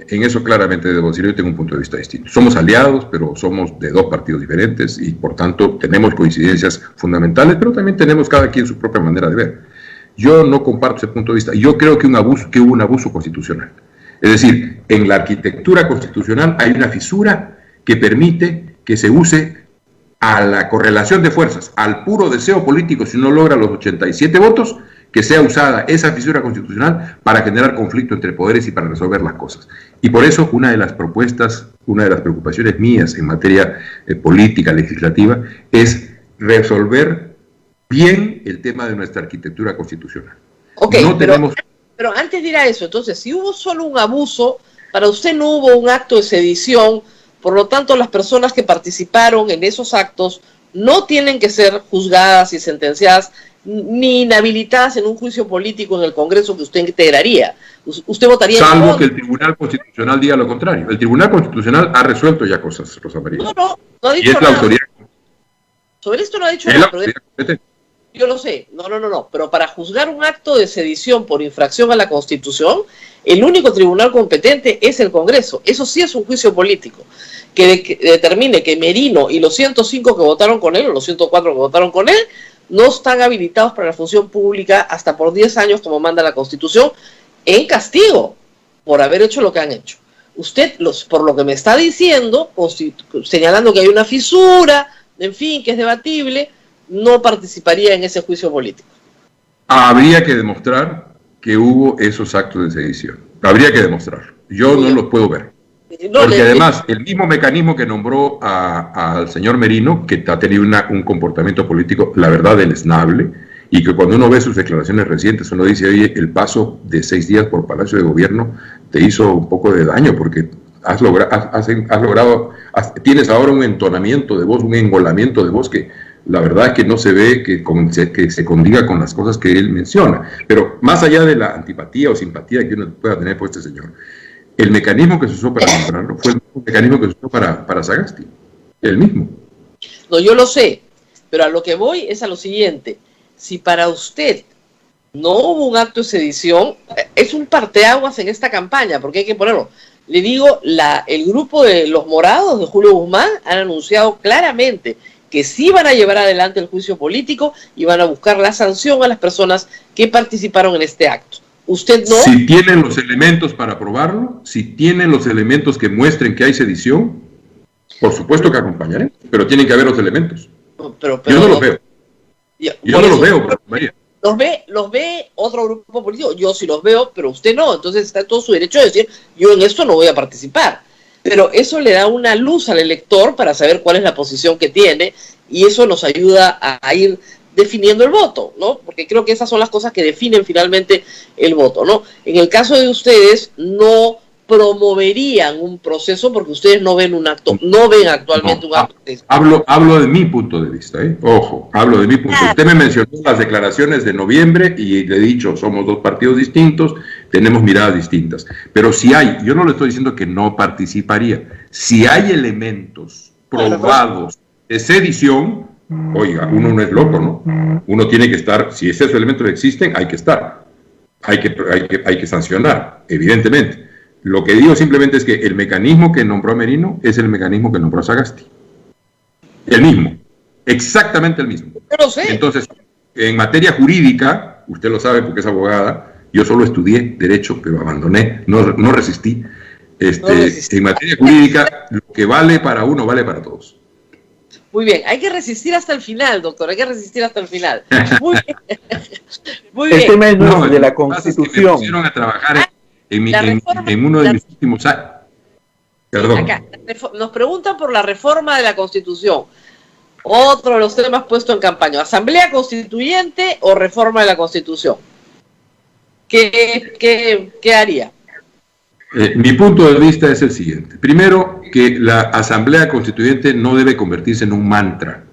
En eso claramente debo decir, yo tengo un punto de vista distinto. Somos aliados, pero somos de dos partidos diferentes y por tanto tenemos coincidencias fundamentales, pero también tenemos cada quien su propia manera de ver. Yo no comparto ese punto de vista. Yo creo que hubo un abuso constitucional. Es decir, en la arquitectura constitucional hay una fisura que permite que se use a la correlación de fuerzas, al puro deseo político, si no logra los 87 votos, que sea usada esa fisura constitucional para generar conflicto entre poderes y para resolver las cosas. Y por eso una de las propuestas, una de las preocupaciones mías en materia política, legislativa, es resolver bien el tema de nuestra arquitectura constitucional. Ok, no pero antes de ir a eso, entonces, si hubo solo un abuso, para usted no hubo un acto de sedición, por lo tanto las personas que participaron en esos actos no tienen que ser juzgadas y sentenciadas ni inhabilitadas en un juicio político en el Congreso que usted integraría. Usted votaría en salvo que el Tribunal Constitucional diga lo contrario. El Tribunal Constitucional ha resuelto ya cosas, Rosa María. No ha dicho y es nada. La autoridad. Sobre esto no ha dicho nada. Yo lo sé, no, pero para juzgar un acto de sedición por infracción a la Constitución, el único tribunal competente es el Congreso. Eso sí es un juicio político, que determine que Merino y los 105 que votaron con él, o los 104 que votaron con él, no están habilitados para la función pública hasta por 10 años, como manda la Constitución, en castigo por haber hecho lo que han hecho. Usted, por lo que me está diciendo, señalando que hay una fisura, en fin, que es debatible, no participaría en ese juicio político. Habría que demostrar que hubo esos actos de sedición. Habría que demostrarlo. Yo no los puedo ver. Porque además, el mismo mecanismo que nombró al señor Merino, que ha tenido un comportamiento político, la verdad, deleznable, y que cuando uno ve sus declaraciones recientes, uno dice, oye, el paso de 6 días por Palacio de Gobierno te hizo un poco de daño, porque tienes ahora un entonamiento de voz, un engolamiento de voz que la verdad es que no se ve que se condiga con las cosas que él menciona. Pero más allá de la antipatía o simpatía que uno pueda tener por este señor, el mecanismo que se usó para nombrarlo fue el mismo mecanismo que se usó para Sagasti, el mismo. No, yo lo sé, pero a lo que voy es a lo siguiente. Si para usted no hubo un acto de sedición, es un parteaguas en esta campaña, porque hay que ponerlo. Le digo, el grupo de los morados de Julio Guzmán han anunciado claramente que sí van a llevar adelante el juicio político y van a buscar la sanción a las personas que participaron en este acto. ¿Usted no? Si tienen los elementos para aprobarlo, si tienen los elementos que muestren que hay sedición, por supuesto que acompañaré, pero tienen que haber los elementos. Pero yo no los veo. Yo no los veo, María. Los ve otro grupo político, yo sí los veo, pero usted no. Entonces está en todo su derecho de decir, yo en esto no voy a participar. Pero eso le da una luz al elector para saber cuál es la posición que tiene y eso nos ayuda a ir definiendo el voto, ¿no? Porque creo que esas son las cosas que definen finalmente el voto, ¿no? En el caso de ustedes, no promoverían un proceso porque ustedes no ven un acto, no ven actualmente un acto. Hablo de mi punto de vista, ojo, hablo de mi punto de vista. Usted me mencionó las declaraciones de noviembre y le he dicho, somos dos partidos distintos, tenemos miradas distintas, pero si hay, yo no le estoy diciendo que no participaría, si hay elementos probados de sedición, oiga, uno no es loco, ¿no? Uno tiene que estar, si esos elementos existen, hay que estar, hay que sancionar, evidentemente. Lo que digo simplemente es que el mecanismo que nombró a Merino es el mecanismo que nombró a Sagasti. El mismo, exactamente el mismo. Yo lo sé. Entonces, en materia jurídica, usted lo sabe porque es abogada, Yo solo estudié Derecho, pero abandoné, no resistí. No resistí. En materia jurídica, lo que vale para uno vale para todos. Muy bien, hay que resistir hasta el final, doctor, hay que resistir hasta el final. Muy bien. Muy El bien. tema es No, de la lo que pasa es que me Constitución. pusieron a trabajar en reforma, uno de mis últimos años. Perdón. Acá, nos preguntan por la reforma de la Constitución. Otro de los temas puesto en campaña. ¿Asamblea Constituyente o reforma de la Constitución? ¿Qué haría? Mi punto de vista es el siguiente. Primero, que la Asamblea Constituyente no debe convertirse en un mantra.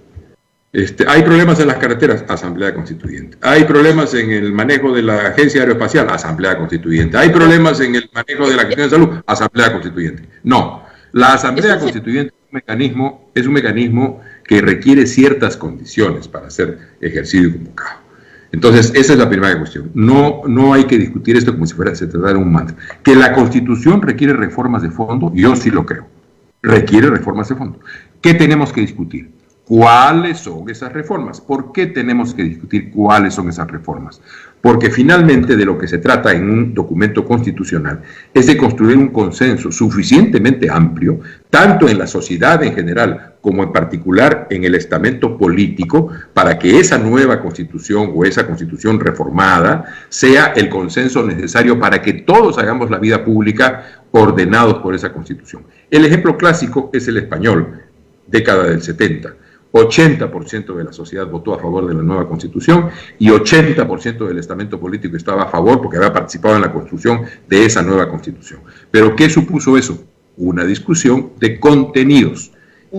Hay problemas en las carreteras, Asamblea Constituyente. Hay problemas en el manejo de la Agencia Aeroespacial, Asamblea Constituyente. Hay problemas en el manejo de la gestión de salud, Asamblea Constituyente. No, la Asamblea Constituyente es un mecanismo que requiere ciertas condiciones para ser ejercido y convocado. Entonces, esa es la primera cuestión. No hay que discutir esto como si se tratara de un mantra. Que la Constitución requiere reformas de fondo, yo sí lo creo. Requiere reformas de fondo. ¿Qué tenemos que discutir? ¿Cuáles son esas reformas? ¿Por qué tenemos que discutir cuáles son esas reformas? Porque finalmente de lo que se trata en un documento constitucional es de construir un consenso suficientemente amplio, tanto en la sociedad en general como en particular en el estamento político, para que esa nueva constitución o esa constitución reformada sea el consenso necesario para que todos hagamos la vida pública ordenados por esa constitución. El ejemplo clásico es el español, década del 70. 80% de la sociedad votó a favor de la nueva constitución y 80% del estamento político estaba a favor porque había participado en la construcción de esa nueva constitución. ¿Pero qué supuso eso? Una discusión de contenidos.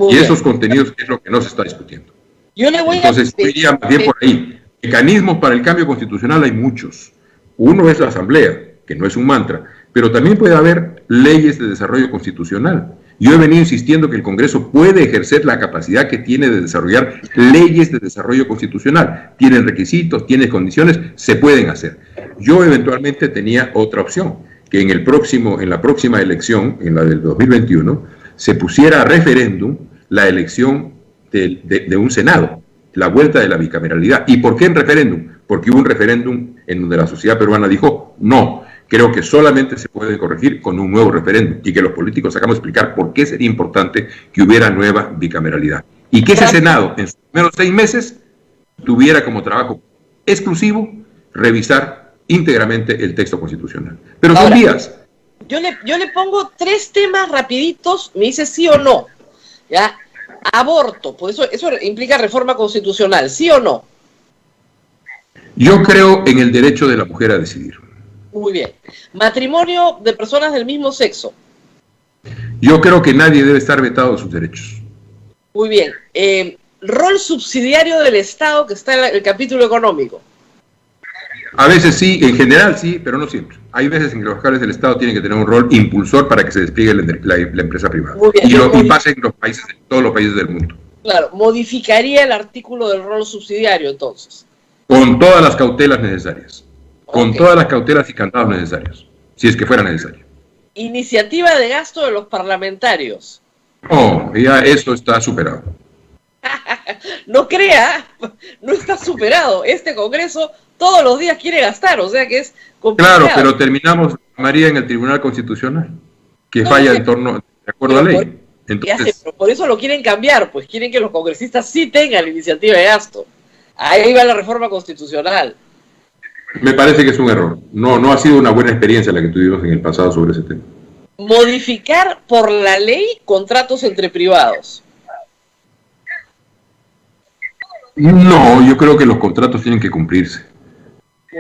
Y esos contenidos es lo que no se está discutiendo. Entonces, yo iría más bien por ahí. Mecanismos para el cambio constitucional hay muchos. Uno es la Asamblea, que no es un mantra, pero también puede haber leyes de desarrollo constitucional. Yo he venido insistiendo que el Congreso puede ejercer la capacidad que tiene de desarrollar leyes de desarrollo constitucional. Tienen requisitos, tienen condiciones, se pueden hacer. Yo eventualmente tenía otra opción, que en la próxima elección, en la del 2021, se pusiera a referéndum la elección de un Senado, la vuelta de la bicameralidad. ¿Y por qué en referéndum? Porque hubo un referéndum en donde la sociedad peruana dijo no. Creo que solamente se puede corregir con un nuevo referéndum y que los políticos hagamos explicar por qué sería importante que hubiera nueva bicameralidad. Y que ese Senado, en sus primeros 6 meses, tuviera como trabajo exclusivo revisar íntegramente el texto constitucional. Pero son días. Yo le pongo 3 temas rapiditos, me dice sí o no. ¿Ya? Aborto, pues eso implica reforma constitucional, ¿sí o no? Yo creo en el derecho de la mujer a decidir. Muy bien. Matrimonio de personas del mismo sexo. Yo creo que nadie debe estar vetado de sus derechos. Muy bien. Rol subsidiario del Estado, que está en el capítulo económico. A veces sí, en general sí, pero no siempre. Hay veces en que los fiscales del Estado tienen que tener un rol impulsor para que se despliegue la empresa privada. Muy bien, y pasa en todos los países del mundo. Claro, modificaría el artículo del rol subsidiario, entonces. Con todas las cautelas necesarias. Con todas las cautelas y candados necesarios, si es que fuera necesario. Iniciativa de gasto de los parlamentarios. No, ya eso está superado. No crea, no está superado. Este Congreso todos los días quiere gastar, o sea que es complicado. Claro, pero terminamos, María, en el Tribunal Constitucional, que falla de acuerdo a la ley. Entonces, pero por eso lo quieren cambiar, pues quieren que los congresistas sí tengan iniciativa de gasto. Ahí va la reforma constitucional. Me parece que es un error. No ha sido una buena experiencia la que tuvimos en el pasado sobre ese tema. Modificar por la ley contratos entre privados. No, yo creo que los contratos tienen que cumplirse.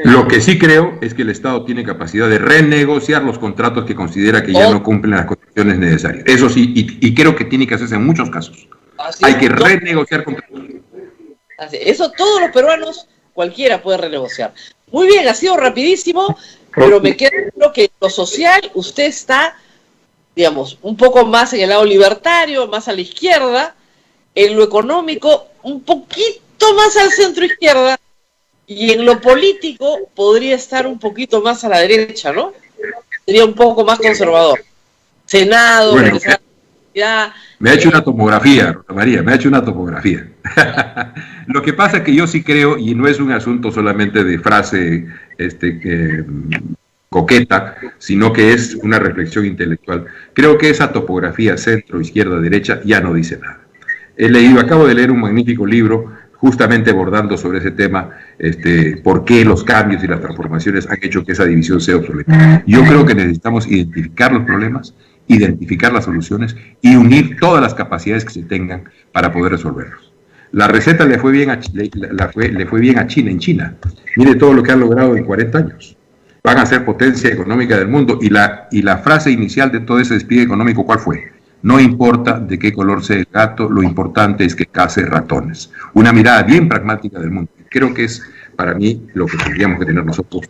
Lo que sí creo es que el Estado tiene capacidad de renegociar los contratos que considera que ya no cumplen las condiciones necesarias. Eso sí, y creo que tiene que hacerse en muchos casos. Hay que renegociar contratos. Eso todos los peruanos, cualquiera puede renegociar. Muy bien, ha sido rapidísimo, pero me queda claro que en lo social usted está, digamos, un poco más en el lado libertario, más a la izquierda, en lo económico un poquito más al centro izquierda, y en lo político podría estar un poquito más a la derecha, ¿no? Sería un poco más conservador. Senado, bueno, me ha hecho una tomografía, Rosa María, me ha hecho una tomografía. Lo que pasa es que yo sí creo, y no es un asunto solamente de frase coqueta, sino que es una reflexión intelectual. Creo que esa topografía centro, izquierda, derecha ya no dice nada. Acabo de leer un magnífico libro justamente abordando sobre ese tema, por qué los cambios y las transformaciones han hecho que esa división sea obsoleta. Yo creo que necesitamos identificar los problemas, identificar las soluciones y unir todas las capacidades que se tengan para poder resolverlos. La receta le fue bien a China en China. Mire todo lo que han logrado en 40 años. Van a ser potencia económica del mundo. Y la frase inicial de todo ese despliegue económico, ¿cuál fue? No importa de qué color sea el gato, lo importante es que case ratones. Una mirada bien pragmática del mundo. Creo que es, para mí, lo que tendríamos que tener nosotros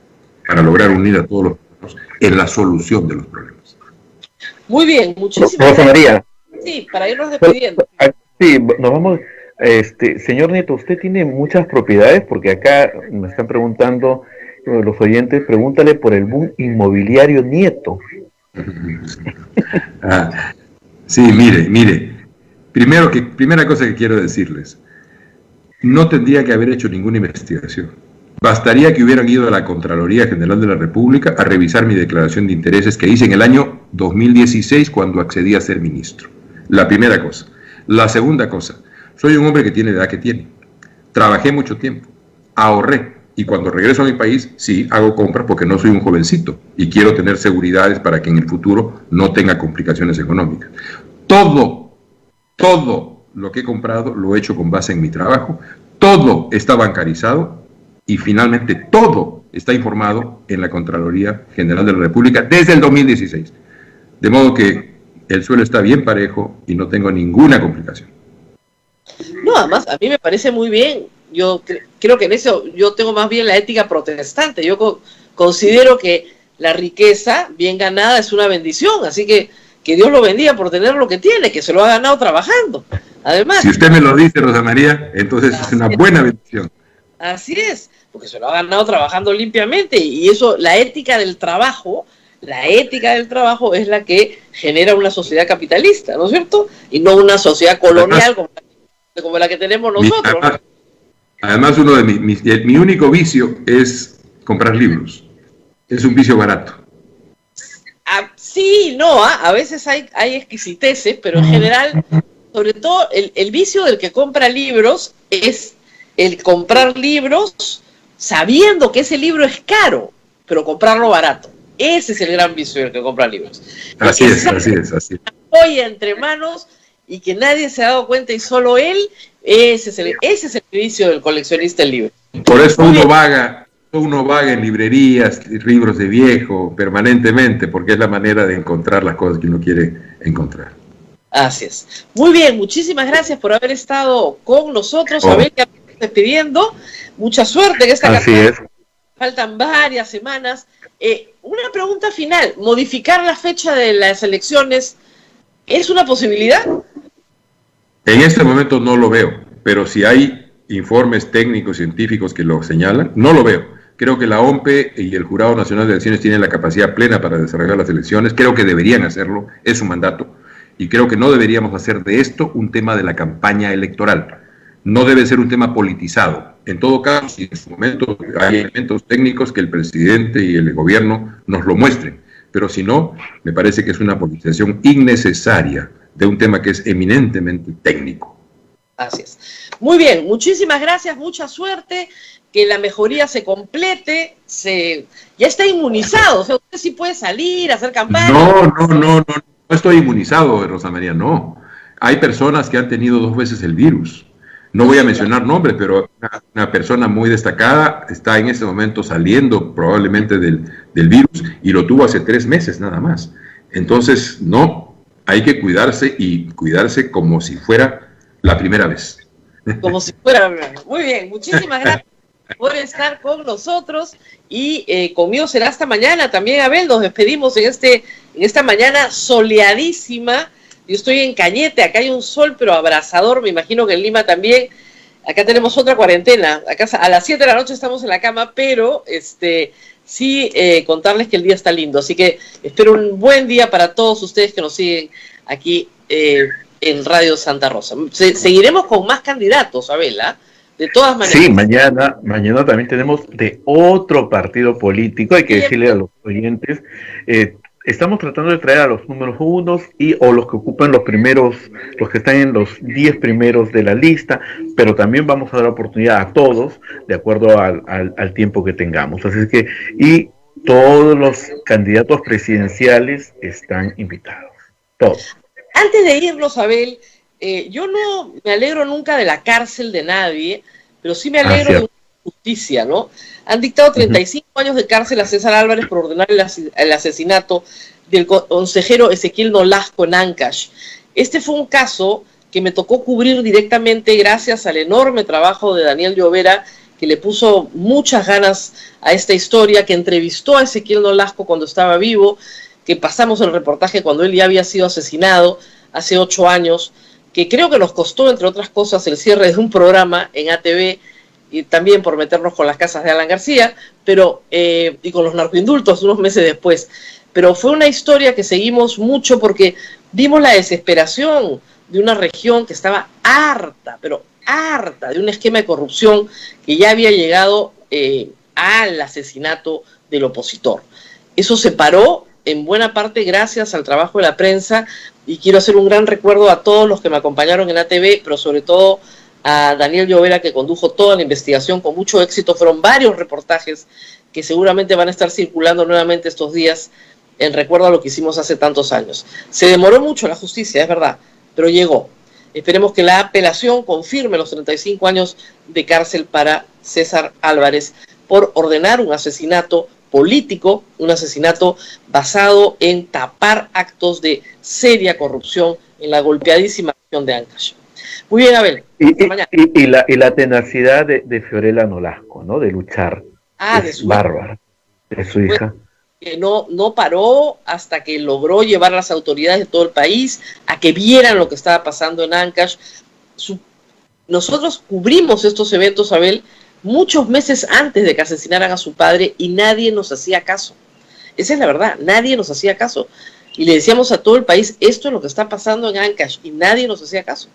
para lograr unir a todos los pueblos en la solución de los problemas. Muy bien, muchísimas Rosa María. Sí, para irnos despidiendo. Sí, nos vamos. Señor Nieto, usted tiene muchas propiedades, porque acá me están preguntando los oyentes, pregúntale por el boom inmobiliario Nieto. Sí, mire. Primera cosa que quiero decirles, no tendría que haber hecho ninguna investigación. Bastaría que hubieran ido a la Contraloría General de la República a revisar mi declaración de intereses que hice en el año 2016 cuando accedí a ser ministro. La primera cosa. La segunda cosa, soy un hombre que tiene la edad que tiene. Trabajé mucho tiempo, ahorré, y cuando regreso a mi país, sí, hago compras porque no soy un jovencito y quiero tener seguridades para que en el futuro no tenga complicaciones económicas. Todo lo que he comprado lo he hecho con base en mi trabajo, todo está bancarizado y finalmente todo está informado en la Contraloría General de la República desde el 2016. De modo que el suelo está bien parejo y no tengo ninguna complicación. No, además, a mí me parece muy bien. Yo creo que en eso yo tengo más bien la ética protestante. Yo considero que la riqueza bien ganada es una bendición, así que Dios lo bendiga por tener lo que tiene, que se lo ha ganado trabajando. Además, si usted me lo dice, Rosa María, entonces es una buena bendición. Así es, porque se lo ha ganado trabajando limpiamente, y eso, la ética del trabajo es la que genera una sociedad capitalista, ¿no es cierto? Y no una sociedad colonial como la que tenemos nosotros. Además, uno de mi único vicio es comprar libros. Es un vicio barato. Sí, no, a veces hay exquisiteces, pero en general, sobre todo el vicio del que compra libros es el comprar libros sabiendo que ese libro es caro, pero comprarlo barato. Ese es el gran vicio del que compra libros. Así es. Hoy entre manos y que nadie se ha dado cuenta y solo él, ese es el vicio del coleccionista del libro. Por eso uno vaga en librerías, libros de viejo, permanentemente, porque es la manera de encontrar las cosas que uno quiere encontrar. Así es. Muy bien, muchísimas gracias por haber estado con nosotros. A ver, que estamos despidiendo. Mucha suerte en esta campaña. Faltan varias semanas. Una pregunta final. ¿Modificar la fecha de las elecciones es una posibilidad? En este momento no lo veo, pero si hay informes técnicos, científicos que lo señalan, no lo veo. Creo que la OMPE y el Jurado Nacional de Elecciones tienen la capacidad plena para desarrollar las elecciones. Creo que deberían hacerlo, es su mandato. Y creo que no deberíamos hacer de esto un tema de la campaña electoral. No debe ser un tema politizado. En todo caso, si en su momento hay elementos técnicos que el presidente y el gobierno nos lo muestren. Pero si no, me parece que es una politización innecesaria de un tema que es eminentemente técnico. Así es. Muy bien, muchísimas gracias, mucha suerte, que la mejoría se complete, ya está inmunizado, o sea, usted sí puede salir, hacer campaña. No estoy inmunizado, Rosa María, no. Hay personas que han tenido 2 veces el virus. No voy a mencionar nombres, pero una persona muy destacada está en este momento saliendo probablemente del virus y lo tuvo hace 3 meses nada más. Entonces, no, hay que cuidarse y cuidarse como si fuera la primera vez. Como si fuera la primera vez. Muy bien, muchísimas gracias por estar con nosotros y conmigo será hasta mañana también, Abel. Nos despedimos en esta mañana soleadísima. Yo estoy en Cañete, acá hay un sol pero abrasador, me imagino que en Lima también. Acá tenemos otra cuarentena, acá a las 7 de la noche estamos en la cama, pero sí contarles que el día está lindo, así que espero un buen día para todos ustedes que nos siguen aquí en Radio Santa Rosa. Seguiremos con más candidatos, Abela, De todas maneras. Sí, mañana también tenemos de otro partido político, hay que decirle a los oyentes, estamos tratando de traer a los números unos o los que ocupan los primeros, los que están en los 10 primeros de la lista, pero también vamos a dar oportunidad a todos de acuerdo al tiempo que tengamos. Así es que, y todos los candidatos presidenciales están invitados, todos. Antes de irnos, Abel, yo no me alegro nunca de la cárcel de nadie, pero sí me alegro de una justicia, ¿no? Han dictado 35 años de cárcel a César Álvarez por ordenar el asesinato del consejero Ezequiel Nolasco en Ancash. Este fue un caso que me tocó cubrir directamente gracias al enorme trabajo de Daniel Llovera, que le puso muchas ganas a esta historia, que entrevistó a Ezequiel Nolasco cuando estaba vivo, que pasamos el reportaje cuando él ya había sido asesinado hace 8 años, que creo que nos costó, entre otras cosas, el cierre de un programa en ATV, y también por meternos con las casas de Alan García, pero y con los narcoindultos unos meses después. Pero fue una historia que seguimos mucho porque vimos la desesperación de una región que estaba harta, pero harta de un esquema de corrupción que ya había llegado al asesinato del opositor. Eso se paró en buena parte gracias al trabajo de la prensa, y quiero hacer un gran recuerdo a todos los que me acompañaron en ATV, pero sobre todo a Daniel Llovera, que condujo toda la investigación con mucho éxito. Fueron varios reportajes que seguramente van a estar circulando nuevamente estos días en recuerdo a lo que hicimos hace tantos años. Se demoró mucho la justicia, es verdad, pero llegó. Esperemos que la apelación confirme los 35 años de cárcel para César Álvarez por ordenar un asesinato político, un asesinato basado en tapar actos de seria corrupción en la golpeadísima región de Ancash. Muy bien, Abel. Y la tenacidad de Fiorella Nolasco, ¿no? De luchar. De su bárbara. De su hija. Que no paró hasta que logró llevar a las autoridades de todo el país a que vieran lo que estaba pasando en Ancash. Nosotros cubrimos estos eventos, Abel, muchos meses antes de que asesinaran a su padre, y nadie nos hacía caso. Esa es la verdad, nadie nos hacía caso. Y le decíamos a todo el país, esto es lo que está pasando en Ancash, y nadie nos hacía caso.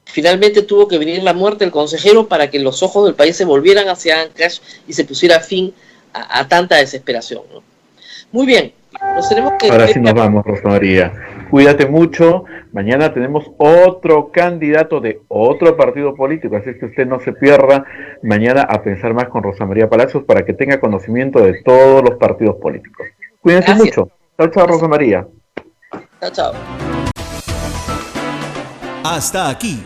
Finalmente tuvo que venir la muerte del consejero para que los ojos del país se volvieran hacia Ancash y se pusiera fin a tanta desesperación, ¿no? Muy bien, nos tenemos que... Ahora sí nos vamos, Rosa María. Cuídate mucho. Mañana tenemos otro candidato de otro partido político, así que usted no se pierda mañana a pensar más con Rosa María Palacios para que tenga conocimiento de todos los partidos políticos. Cuídense mucho. Chao, chao, Rosa María. Chao, chao. Hasta aquí,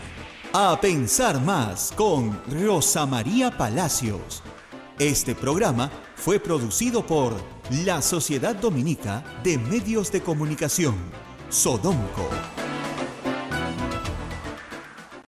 A Pensar Más con Rosa María Palacios. Este programa fue producido por la Sociedad Dominica de Medios de Comunicación, Sodomco.